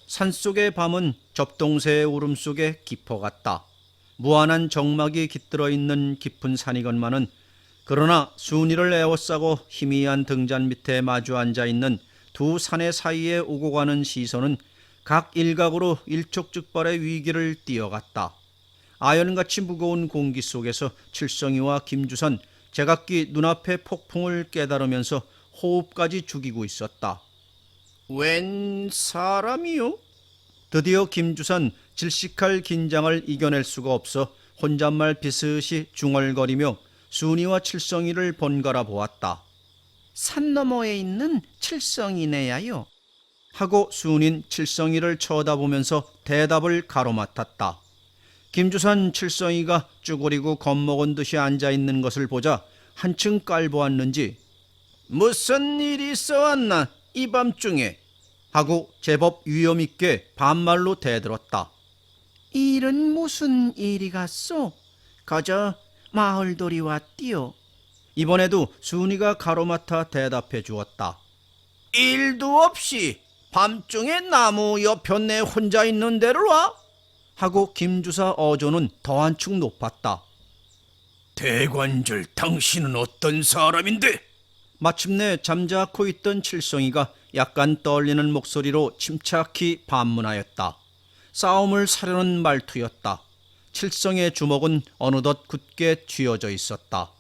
산속의 밤은 접동새의 울음속에 깊어갔다. 무한한 정막이 깃들어 있는 깊은 산이건만은 그러나 순이를 에워싸고 희미한 등잔 밑에 마주 앉아 있는 두 산의 사이에 오고 가는 시선은 각 일각으로 일촉즉발의 위기를 띄어갔다. 아연같이 무거운 공기 속에서 칠성이와 김주선 제각기 눈앞의 폭풍을 깨달으면서 호흡까지 죽이고 있었다. 웬 사람이요? 드디어 김주선 질식할 긴장을 이겨낼 수가 없어 혼잣말 비슷이 중얼거리며 순이와 칠성이를 번갈아 보았다. 산 너머에 있는 칠성이네야요. 하고 순인 칠성이를 쳐다보면서 대답을 가로맡았다. 김주산 칠성이가 쭈그리고 겁먹은 듯이 앉아있는 것을 보자 한층 깔보았는지 무슨 일이 있어왔나 이 밤중에 하고 제법 위엄있게 반말로 대들었다. 일은 무슨 일이갔소? 거저 마을돌이 왔디요. 이번에도 순이가 가로맡아 대답해 주었다. 일도 없이 밤중에 나무 옆편에 혼자 있는 데를 와? 하고 김주사 어조는 더 한층 높았다. 대관절, 당신은 어떤 사람인데? 마침내 잠자코 있던 칠성이가 약간 떨리는 목소리로 침착히 반문하였다. 싸움을 사려는 말투였다. 칠성의 주먹은 어느덧 굳게 쥐어져 있었다.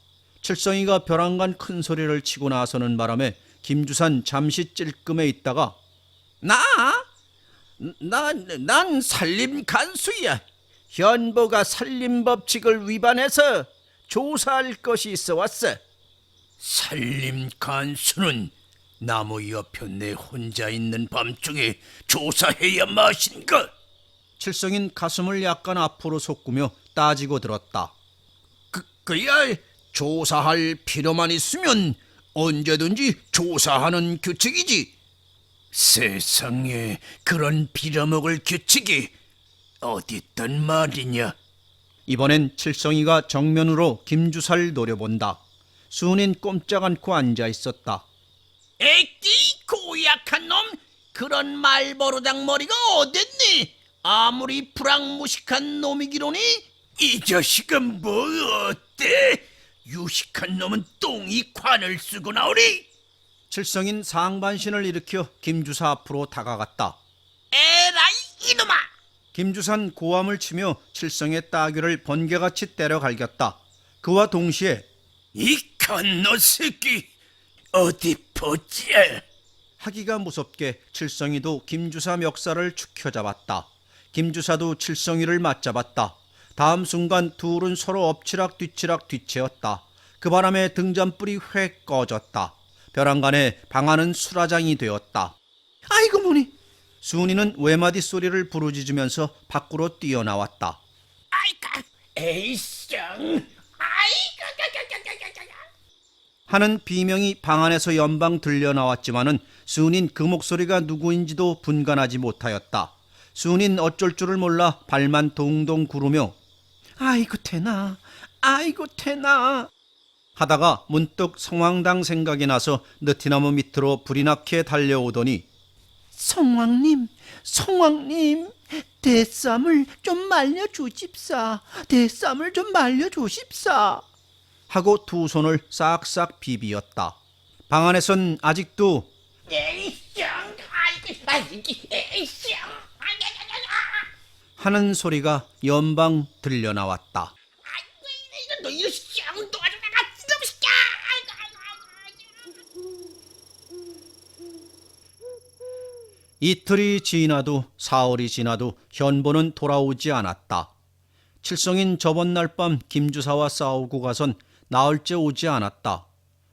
칠성이가 벼랑간 큰 소리를 치고 나서는 바람에 김주산 잠시 찔끔해 있다가 난 살림 간수야. 현보가 살림 법칙을 위반해서 조사할 것이 있어 왔어. 살림 간수는 나무 옆편에 혼자 있는 밤중에 조사해야 마신가? 칠성인 가슴을 약간 앞으로 솟구며 따지고 들었다. 그야 조사할 필요만 있으면 언제든지 조사하는 규칙이지. 세상에 그런 빌어먹을 규칙이 어딨단 말이냐. 이번엔 칠성이가 정면으로 김주사를 노려본다. 순인 꼼짝 않고 앉아 있었다. 에끼 고약한 놈, 그런 말버릇당 머리가 어딨니? 아무리 불황무식한 놈이기로니 이 자식은 뭐 어때? 유식한 놈은 똥이 관을 쓰고 나오리. 칠성인 상반신을 일으켜 김주사 앞으로 다가갔다. 에라이 이놈아! 김주산 고함을 치며 칠성의 따귀를 번개같이 때려 갈겼다. 그와 동시에 이 건너 새끼 어디 보자. 하기가 무섭게 칠성이도 김주사 멱살을 축혀잡았다. 김주사도 칠성이를 맞잡았다. 다음 순간 둘은 서로 엎치락 뒤치락 뒤채었다. 그 바람에 등잔불이 획 꺼졌다. 벼랑간에 방아는 수라장이 되었다. 아이고 뭐니? 순이는 외마디 소리를 부르짖으면서 밖으로 뛰어나왔다. 아이까 에이쌍 아이까 하는 비명이 방 안에서 연방 들려 나왔지만은 순인 그 목소리가 누구인지도 분간하지 못하였다. 순인 어쩔 줄을 몰라 발만 동동 구르며 아이고 태나, 아이고 태나. 하다가 문득 성황당 생각이 나서 느티나무 밑으로 불이 나게 달려오더니 성왕님, 성왕님, 대쌈을 좀 말려주십사. 대쌈을 좀 말려주십사. 하고 두 손을 싹싹 비비었다. 방 안에선 아직도 에이쌍 아이고 에이쌍 하는 소리가 연방 들려 나왔다. 아이고 너 이런 쌍 도와줘 내가 이놈 새끼야. 이틀이 지나도 사흘이 지나도 현보는 돌아오지 않았다. 칠성인 저번 날 밤 김주사와 싸우고 가선 나흘째 오지 않았다.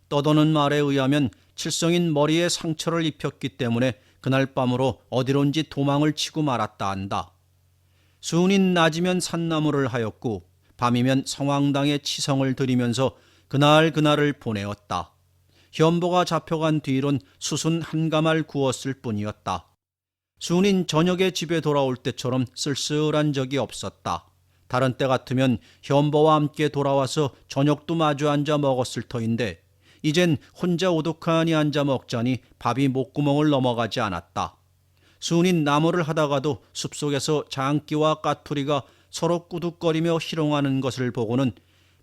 떠도는 말에 의하면 칠성인 머리에 상처를 입혔기 때문에 그날 밤으로 어디론지 도망을 치고 말았다 한다. 순인 낮이면 산나무를 하였고 밤이면 성황당에 치성을 드리면서 그날을 보내었다. 현보가 잡혀간 뒤론 수순 한 가말 구웠을 뿐이었다. 순인 저녁에 집에 돌아올 때처럼 쓸쓸한 적이 없었다. 다른 때 같으면 현보와 함께 돌아와서 저녁도 마주 앉아 먹었을 터인데 이젠 혼자 오독하니 앉아 먹자니 밥이 목구멍을 넘어가지 않았다. 순인 나무를 하다가도 숲속에서 장기와 까투리가 서로 꾸둑거리며 희롱하는 것을 보고는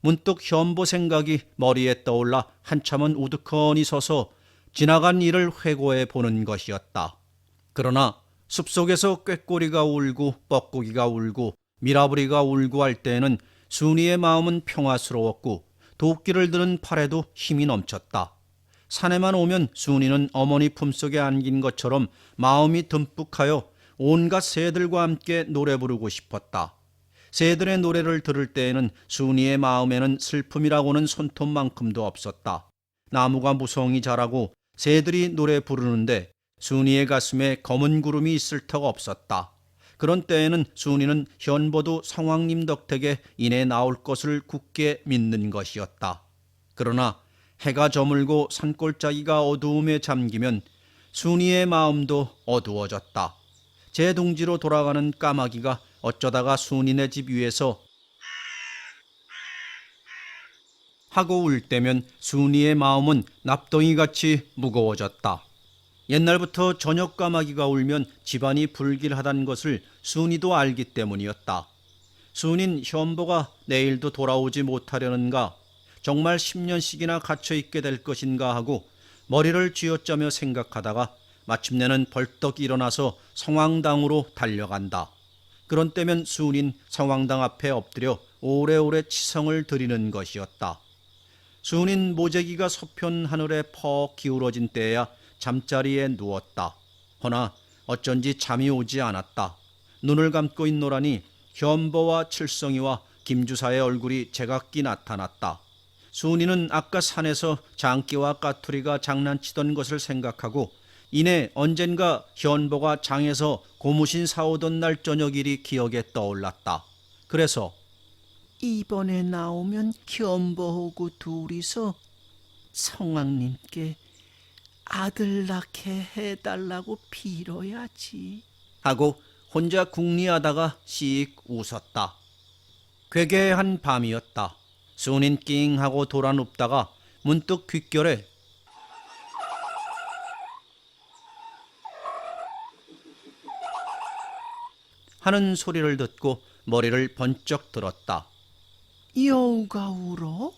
문득 현보 생각이 머리에 떠올라 한참은 우두커니 서서 지나간 일을 회고해 보는 것이었다. 그러나 숲속에서 꾀꼬리가 울고 뻐꾸기가 울고 미라부리가 울고 할 때에는 순이의 마음은 평화스러웠고 도끼를 드는 팔에도 힘이 넘쳤다. 산에만 오면 순이는 어머니 품속에 안긴 것처럼 마음이 듬뿍하여 온갖 새들과 함께 노래 부르고 싶었다. 새들의 노래를 들을 때에는 순이의 마음에는 슬픔이라고는 손톱만큼도 없었다. 나무가 무성히 자라고 새들이 노래 부르는데 순이의 가슴에 검은 구름이 있을 터가 없었다. 그런 때에는 순이는 현보도 성왕님 덕택에 이내 나올 것을 굳게 믿는 것이었다. 그러나 해가 저물고 산골짜기가 어두움에 잠기면 순이의 마음도 어두워졌다. 제 둥지로 돌아가는 까마귀가 어쩌다가 순이네 집 위에서 하고 울 때면 순이의 마음은 납덩이같이 무거워졌다. 옛날부터 저녁 까마귀가 울면 집안이 불길하다는 것을 순이도 알기 때문이었다. 순인 현보가 내일도 돌아오지 못하려는가, 정말 10년씩이나 갇혀있게 될 것인가 하고 머리를 쥐어짜며 생각하다가 마침내는 벌떡 일어나서 성황당으로 달려간다. 그런 때면 순인 성황당 앞에 엎드려 오래오래 치성을 드리는 것이었다. 순인 모재기가 서편 하늘에 퍽 기울어진 때야 잠자리에 누웠다. 허나 어쩐지 잠이 오지 않았다. 눈을 감고 있노라니 현보와 칠성이와 김주사의 얼굴이 제각기 나타났다. 순이는 아까 산에서 장기와 까투리가 장난치던 것을 생각하고 이내 언젠가 현보가 장에서 고무신 사오던 날 저녁 일이 기억에 떠올랐다. 그래서 이번에 나오면 현보하고 둘이서 성왕님께 아들 낳게 해달라고 빌어야지 하고 혼자 궁리하다가 씩 웃었다. 괴괴한 밤이었다. 순인 낑 하고 돌아 눕다가 문득 귓결에 하는 소리를 듣고 머리를 번쩍 들었다. 여우가 울어?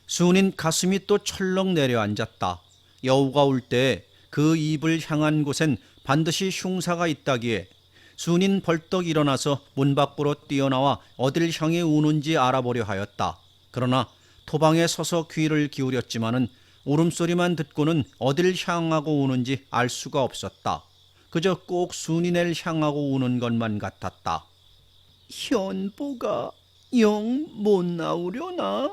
순인 가슴이 또 철렁 내려앉았다. 여우가 울 때 그 입을 향한 곳엔 반드시 흉사가 있다기에 순인 벌떡 일어나서 문 밖으로 뛰어나와 어딜 향해 우는지 알아보려 하였다. 그러나 토방에 서서 귀를 기울였지만은 울음소리만 듣고는 어딜 향하고 우는지 알 수가 없었다. 그저 꼭 순인을 향하고 우는 것만 같았다. 현보가 영 못 나오려나?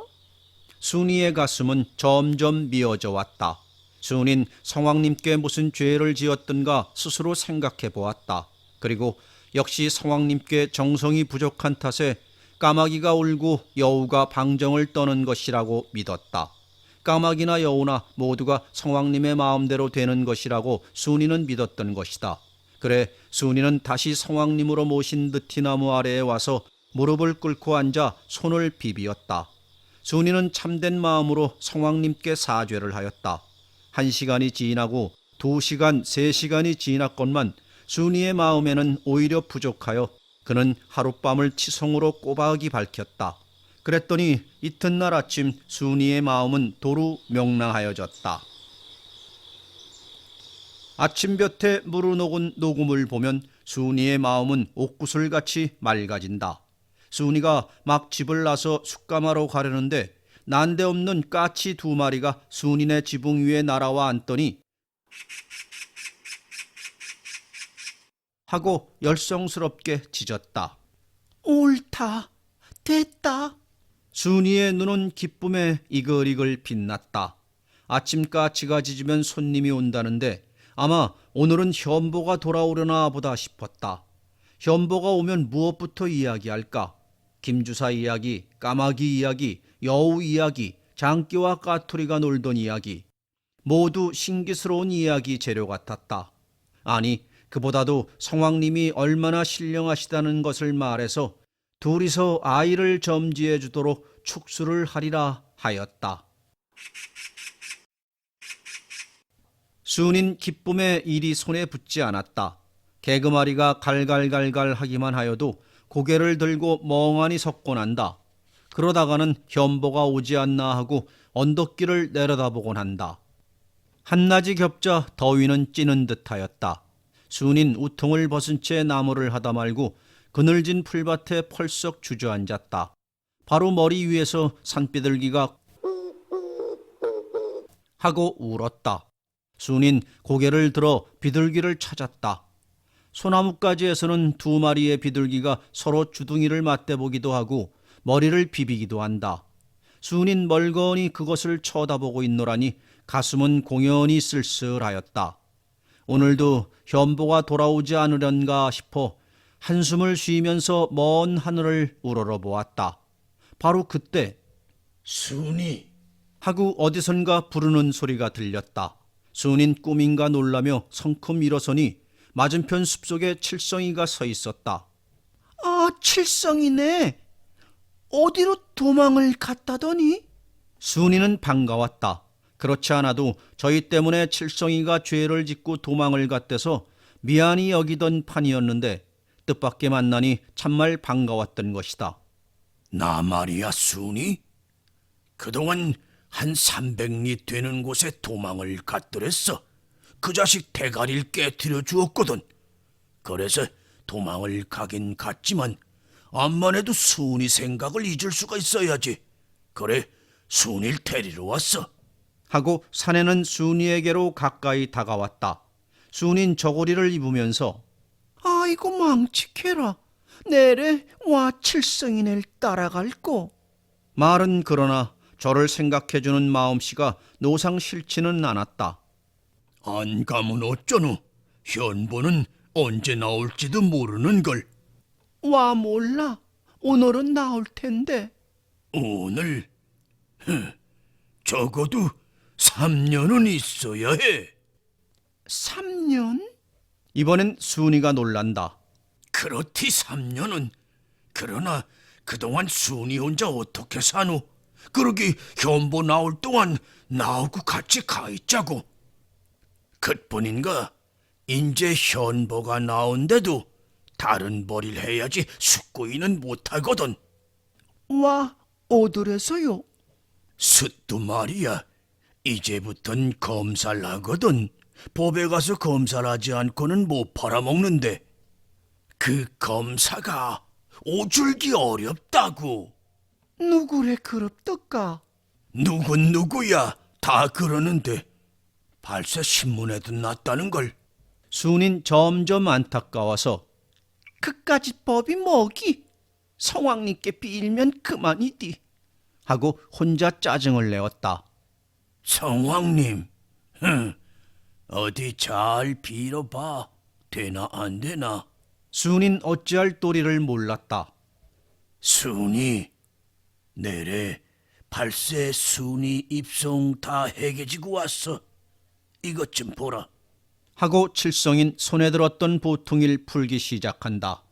순이의 가슴은 점점 미어져 왔다. 순인 성왕님께 무슨 죄를 지었던가 스스로 생각해 보았다. 그리고 역시 성왕님께 정성이 부족한 탓에 까마귀가 울고 여우가 방정을 떠는 것이라고 믿었다. 까마귀나 여우나 모두가 성왕님의 마음대로 되는 것이라고 순이는 믿었던 것이다. 그래 순이는 다시 성왕님으로 모신 느티나무 아래에 와서 무릎을 꿇고 앉아 손을 비비었다. 순이는 참된 마음으로 성왕님께 사죄를 하였다. 1시간이 지나고 2시간, 3시간이 지났건만 순이의 마음에는 오히려 부족하여 그는 하룻밤을 치성으로 꼬박이 밝혔다. 그랬더니 이튿날 아침 순이의 마음은 도루 명랑하여졌다. 아침볕에 무르녹은 녹음을 보면 순이의 마음은 옥구슬같이 맑아진다. 순이가 막 집을 나서 숯가마로 가려는데 난데없는 까치 2마리가 순인의 지붕 위에 날아와 앉더니 하고 열성스럽게 짖었다. 옳다, 됐다. 순이의 눈은 기쁨에 이글이글 빛났다. 아침 까치가 짖으면 손님이 온다는데 아마 오늘은 현보가 돌아오려나 보다 싶었다. 현보가 오면 무엇부터 이야기할까? 김주사 이야기, 까마귀 이야기, 여우 이야기, 장기와 까투리가 놀던 이야기. 모두 신기스러운 이야기 재료 같았다. 아니, 그보다도 성왕님이 얼마나 신령하시다는 것을 말해서 둘이서 아이를 점지해 주도록 축수를 하리라 하였다. 순인 기쁨에 일이 손에 붙지 않았다. 개그마리가 갈갈갈갈 하기만 하여도 고개를 들고 멍하니 섰곤 한다. 그러다가는 현보가 오지 않나 하고 언덕길을 내려다보곤 한다. 한낮이 겹자 더위는 찌는 듯하였다. 순인 우통을 벗은 채 나무를 하다 말고 그늘진 풀밭에 펄썩 주저앉았다. 바로 머리 위에서 산비둘기가 하고 울었다. 순인 고개를 들어 비둘기를 찾았다. 소나무가지에서는 2마리의 비둘기가 서로 주둥이를 맞대보기도 하고 머리를 비비기도 한다. 순인 멀거니 그것을 쳐다보고 있노라니 가슴은 공연히 쓸쓸하였다. 오늘도 현보가 돌아오지 않으련가 싶어 한숨을 쉬면서 먼 하늘을 우러러보았다. 바로 그때 순이, 하고 어디선가 부르는 소리가 들렸다. 순인 꿈인가 놀라며 성큼 일어서니 맞은편 숲속에 칠성이가 서 있었다. 아, 칠성이네. 어디로 도망을 갔다더니? 순이는 반가웠다. 그렇지 않아도 저희 때문에 칠성이가 죄를 짓고 도망을 갔대서 미안히 여기던 판이었는데 뜻밖의 만나니 참말 반가웠던 것이다. 나 말이야, 순이. 그동안 한 300리 되는 곳에 도망을 갔더랬어. 그 자식 대가리를 깨뜨려 주었거든. 그래서 도망을 가긴 갔지만 암만 해도 순이 생각을 잊을 수가 있어야지. 그래, 순이를 데리러 왔어. 하고 사내는 순이에게로 가까이 다가왔다. 순인 저고리를 입으면서 아이고 망치케라. 내래 와 칠성이네를 따라갈꼬. 말은 그러나 저를 생각해주는 마음씨가 노상 싫지는 않았다. 안 가면 어쩌노? 현보는 언제 나올지도 모르는 걸. 와 몰라. 오늘은 나올 텐데. 오늘? 적어도 3년은 있어야 해. 3년? 이번엔 순이가 놀란다. 그렇디 3년은. 그러나 그동안 순이 혼자 어떻게 사노? 그러기 현보 나올 동안 나하고 같이 가 있자고. 그뿐인가? 인제 현보가 나온데도 다른 벌이를 해야지 숙고이는 못하거든. 와 어디래서요? 숫도 말이야. 이제부턴 검사를 하거든. 법에 가서 검사를 하지 않고는 못 팔아먹는데 그 검사가 오줄기 어렵다고. 누구래 그럽더까? 누군 누구야. 다 그러는데 발세 신문에도 났다는 걸. 순인 점점 안타까워서 그까짓 법이 뭐기? 성왕님께 빌면 그만이디. 하고 혼자 짜증을 내었다. 성왕님, 어디 잘 빌어봐. 되나 안 되나? 순인 어찌할 도리를 몰랐다. 순이, 내래 발세 순이 입송 다 해계지고 왔어. 이것 좀 보라. 하고 칠성인 손에 들었던 보통이를 풀기 시작한다.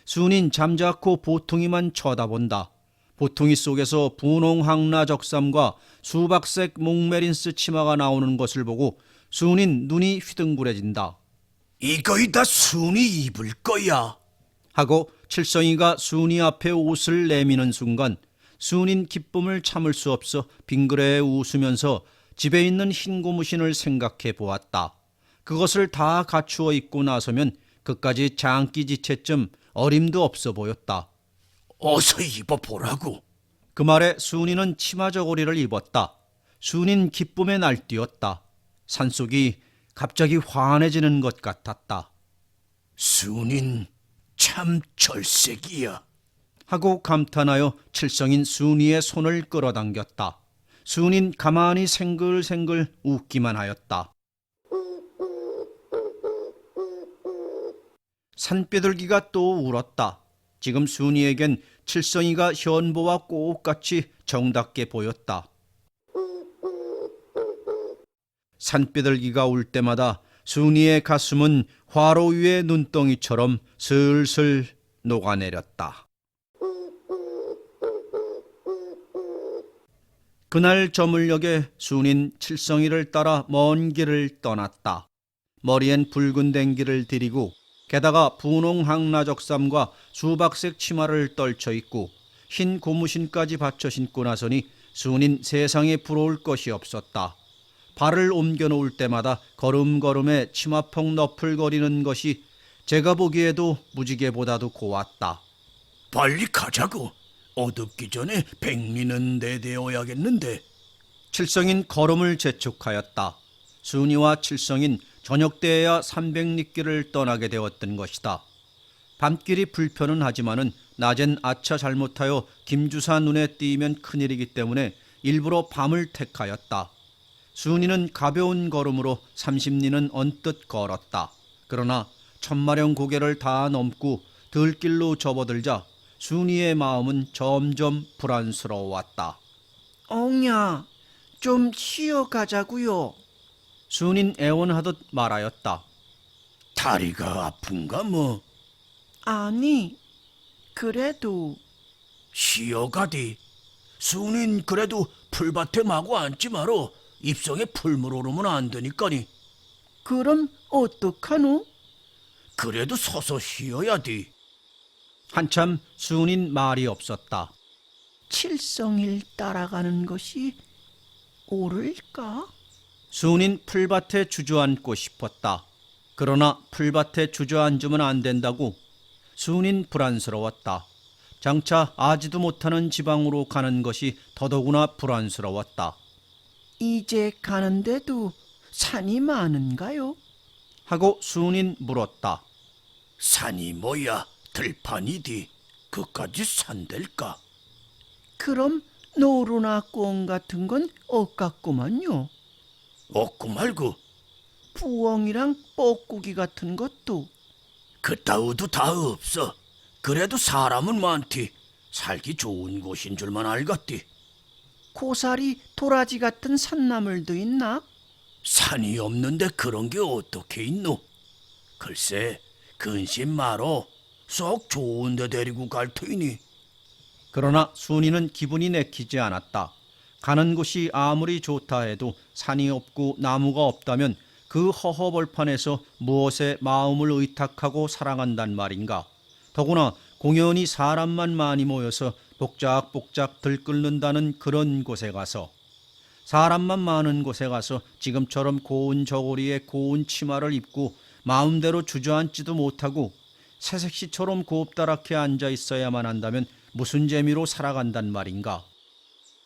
순인 잠자코 보통이만 쳐다본다. 보통이 속에서 분홍항라 적삼과 수박색 몽메린스 치마가 나오는 것을 보고 순인 눈이 휘둥그레진다. 이거이 다 순이 입을 거야. 하고 칠성이가 순이 앞에 옷을 내미는 순간 순인 기쁨을 참을 수 없어 빙그레 웃으면서 집에 있는 흰 고무신을 생각해 보았다. 그것을 다 갖추어 입고 나서면 그까지 장기지체쯤 어림도 없어 보였다. 어서 입어보라고. 그 말에 순이는 치마 저고리를 입었다. 순인 기쁨에 날뛰었다. 산속이 갑자기 환해지는 것 같았다. 순인 참 절색이야. 하고 감탄하여 칠성인 순이의 손을 끌어당겼다. 순인 가만히 생글생글 웃기만 하였다. 산비둘기가 또 울었다. 지금 순이에겐 칠성이가 현보와 똑같이 정답게 보였다. 산비둘기가 울 때마다 순이의 가슴은 화로 위의 눈덩이처럼 슬슬 녹아내렸다. 그날 저물녘에 순인 칠성이를 따라 먼 길을 떠났다. 머리엔 붉은 댕기를 들이고 게다가 분홍항라적삼과 수박색 치마를 떨쳐 입고 흰 고무신까지 받쳐 신고 나서니 순인 세상에 부러울 것이 없었다. 발을 옮겨 놓을 때마다 걸음걸음에 치마폭 너풀거리는 것이 제가 보기에도 무지개보다도 고왔다. 빨리 가자고. 어둡기 전에 백리는 내대어야겠는데. 칠성인 걸음을 재촉하였다. 순이와 칠성인 저녁 때에야 300리길을 떠나게 되었던 것이다. 밤길이 불편은 하지만은 낮엔 아차 잘못하여 김주사 눈에 띄면 큰일이기 때문에 일부러 밤을 택하였다. 순이는 가벼운 걸음으로 30리는 언뜻 걸었다. 그러나 천마령 고개를 다 넘고 들길로 접어들자 순이의 마음은 점점 불안스러워왔다. 엉야, 좀 쉬어가자고요. 순인 애원하듯 말하였다. 다리가 아픈가 뭐? 아니, 그래도 쉬어가디. 순인 그래도 풀밭에 마구 앉지 마로. 입속에 풀물 오르면 안 되니까니. 그럼 어떡하노? 그래도 서서 쉬어야디. 한참 순인 말이 없었다. 칠성일 따라가는 것이 옳을까? 순인 풀밭에 주저앉고 싶었다. 그러나 풀밭에 주저앉으면 안 된다고. 순인 불안스러웠다. 장차 아지도 못하는 지방으로 가는 것이 더더구나 불안스러웠다. 이제 가는데도 산이 많은가요? 하고 순인 물었다. 산이 뭐야? 들판이디. 그까지 산될까? 그럼 노루나 꽁 같은 건 없겠구만요. 없고 말고 부엉이랑 뻐꾸기 같은 것도. 그따위도 다 없어. 그래도 사람은 많디. 살기 좋은 곳인 줄만 알겠디. 고사리, 도라지 같은 산나물도 있나? 산이 없는데 그런 게 어떻게 있노? 글쎄, 근심 마로. 썩 좋은 데 데리고 갈 터이니. 그러나 순이는 기분이 내키지 않았다. 가는 곳이 아무리 좋다 해도 산이 없고 나무가 없다면 그 허허벌판에서 무엇에 마음을 의탁하고 살아간단 말인가. 더구나 공연히 사람만 많이 모여서 복작복작 들끓는다는 그런 곳에 가서, 사람만 많은 곳에 가서 지금처럼 고운 저고리에 고운 치마를 입고 마음대로 주저앉지도 못하고 새색시처럼 곱다랗게 앉아 있어야만 한다면 무슨 재미로 살아간단 말인가.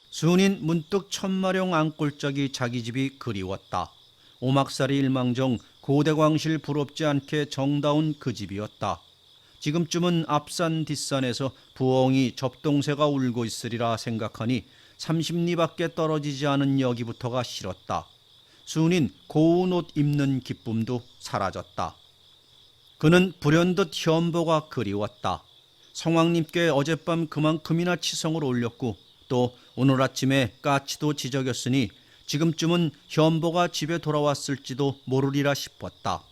순인 문득 천마령 안골짜기 자기 집이 그리웠다. 오막살이 일망정 고대광실 부럽지 않게 정다운 그 집이었다. 지금쯤은 앞산 뒷산에서 부엉이 접동새가 울고 있으리라 생각하니 30리밖에 떨어지지 않은 여기부터가 싫었다. 순인 고운 옷 입는 기쁨도 사라졌다. 그는 불현듯 현보가 그리웠다. 성왕님께 어젯밤 그만큼이나 치성을 올렸고 또 오늘 아침에 까치도 지적였으니 지금쯤은 현보가 집에 돌아왔을지도 모르리라 싶었다.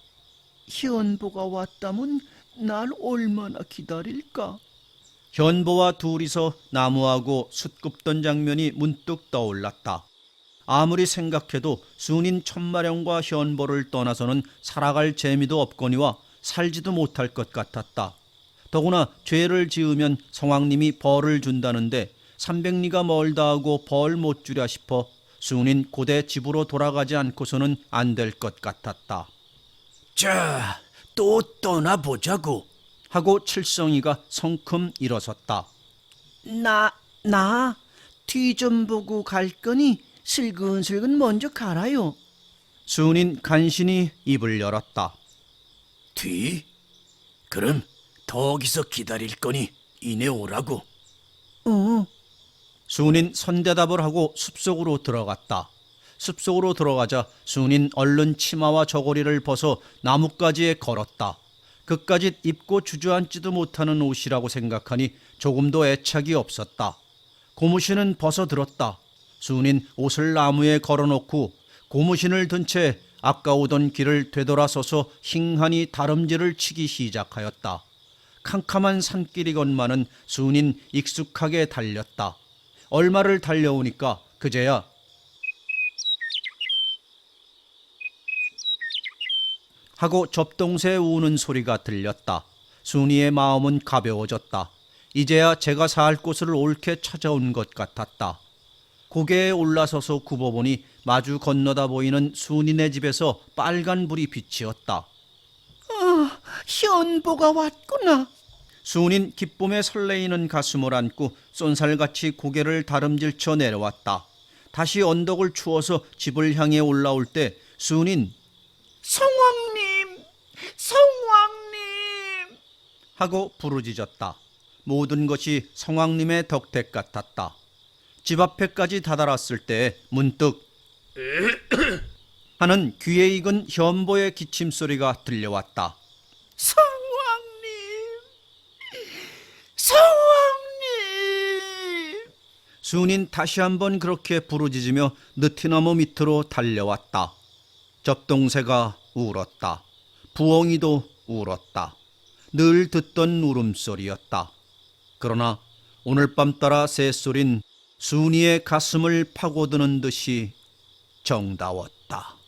현보가 왔다면 날 얼마나 기다릴까? 현보와 둘이서 나무하고 숯 굽던 장면이 문득 떠올랐다. 아무리 생각해도 순인 천마령과 현보를 떠나서는 살아갈 재미도 없거니와 살지도 못할 것 같았다. 더구나 죄를 지으면 성왕님이 벌을 준다는데 300리가 멀다 하고 벌 못 주랴 싶어 순인 고대 집으로 돌아가지 않고서는 안 될 것 같았다. 자, 또 떠나보자고. 하고 칠성이가 성큼 일어섰다. 나 뒤 좀 보고 갈 거니 슬근슬근 먼저 가라요. 순인 간신히 입을 열었다. 뒤? 그럼 거기서 기다릴 거니 이내 오라고. 순인 선대답을 하고 숲속으로 들어갔다. 숲속으로 들어가자 순인 얼른 치마와 저고리를 벗어 나뭇가지에 걸었다. 그까짓 입고 주저앉지도 못하는 옷이라고 생각하니 조금도 애착이 없었다. 고무신은 벗어들었다. 순인 옷을 나무에 걸어놓고 고무신을 든 채 아까 오던 길을 되돌아서서 힝하니 다름질을 치기 시작하였다. 캄캄한 산길이건만은 순인 익숙하게 달렸다. 얼마를 달려오니까 그제야 하고 접동새 우는 소리가 들렸다. 순이의 마음은 가벼워졌다. 이제야 제가 살 곳을 옳게 찾아온 것 같았다. 고개에 올라서서 굽어보니 마주 건너다 보이는 순이네 집에서 빨간 불이 비치었다. 현보가 왔구나. 순인 기쁨에 설레이는 가슴을 안고 쏜살같이 고개를 다름질쳐 내려왔다. 다시 언덕을 추어서 집을 향해 올라올 때 순인 성왕님, 성왕님. 하고 부르짖었다. 모든 것이 성왕님의 덕택 같았다. 집 앞에까지 다다랐을 때 문득 하는 귀에 익은 현보의 기침소리가 들려왔다. 성왕님, 성왕님. 순인 다시 한번 그렇게 부르짖으며 느티나무 밑으로 달려왔다. 접동새가 울었다. 부엉이도 울었다. 늘 듣던 울음소리였다. 그러나 오늘 밤 따라 새소린 순이의 가슴을 파고드는 듯이 정다웠다.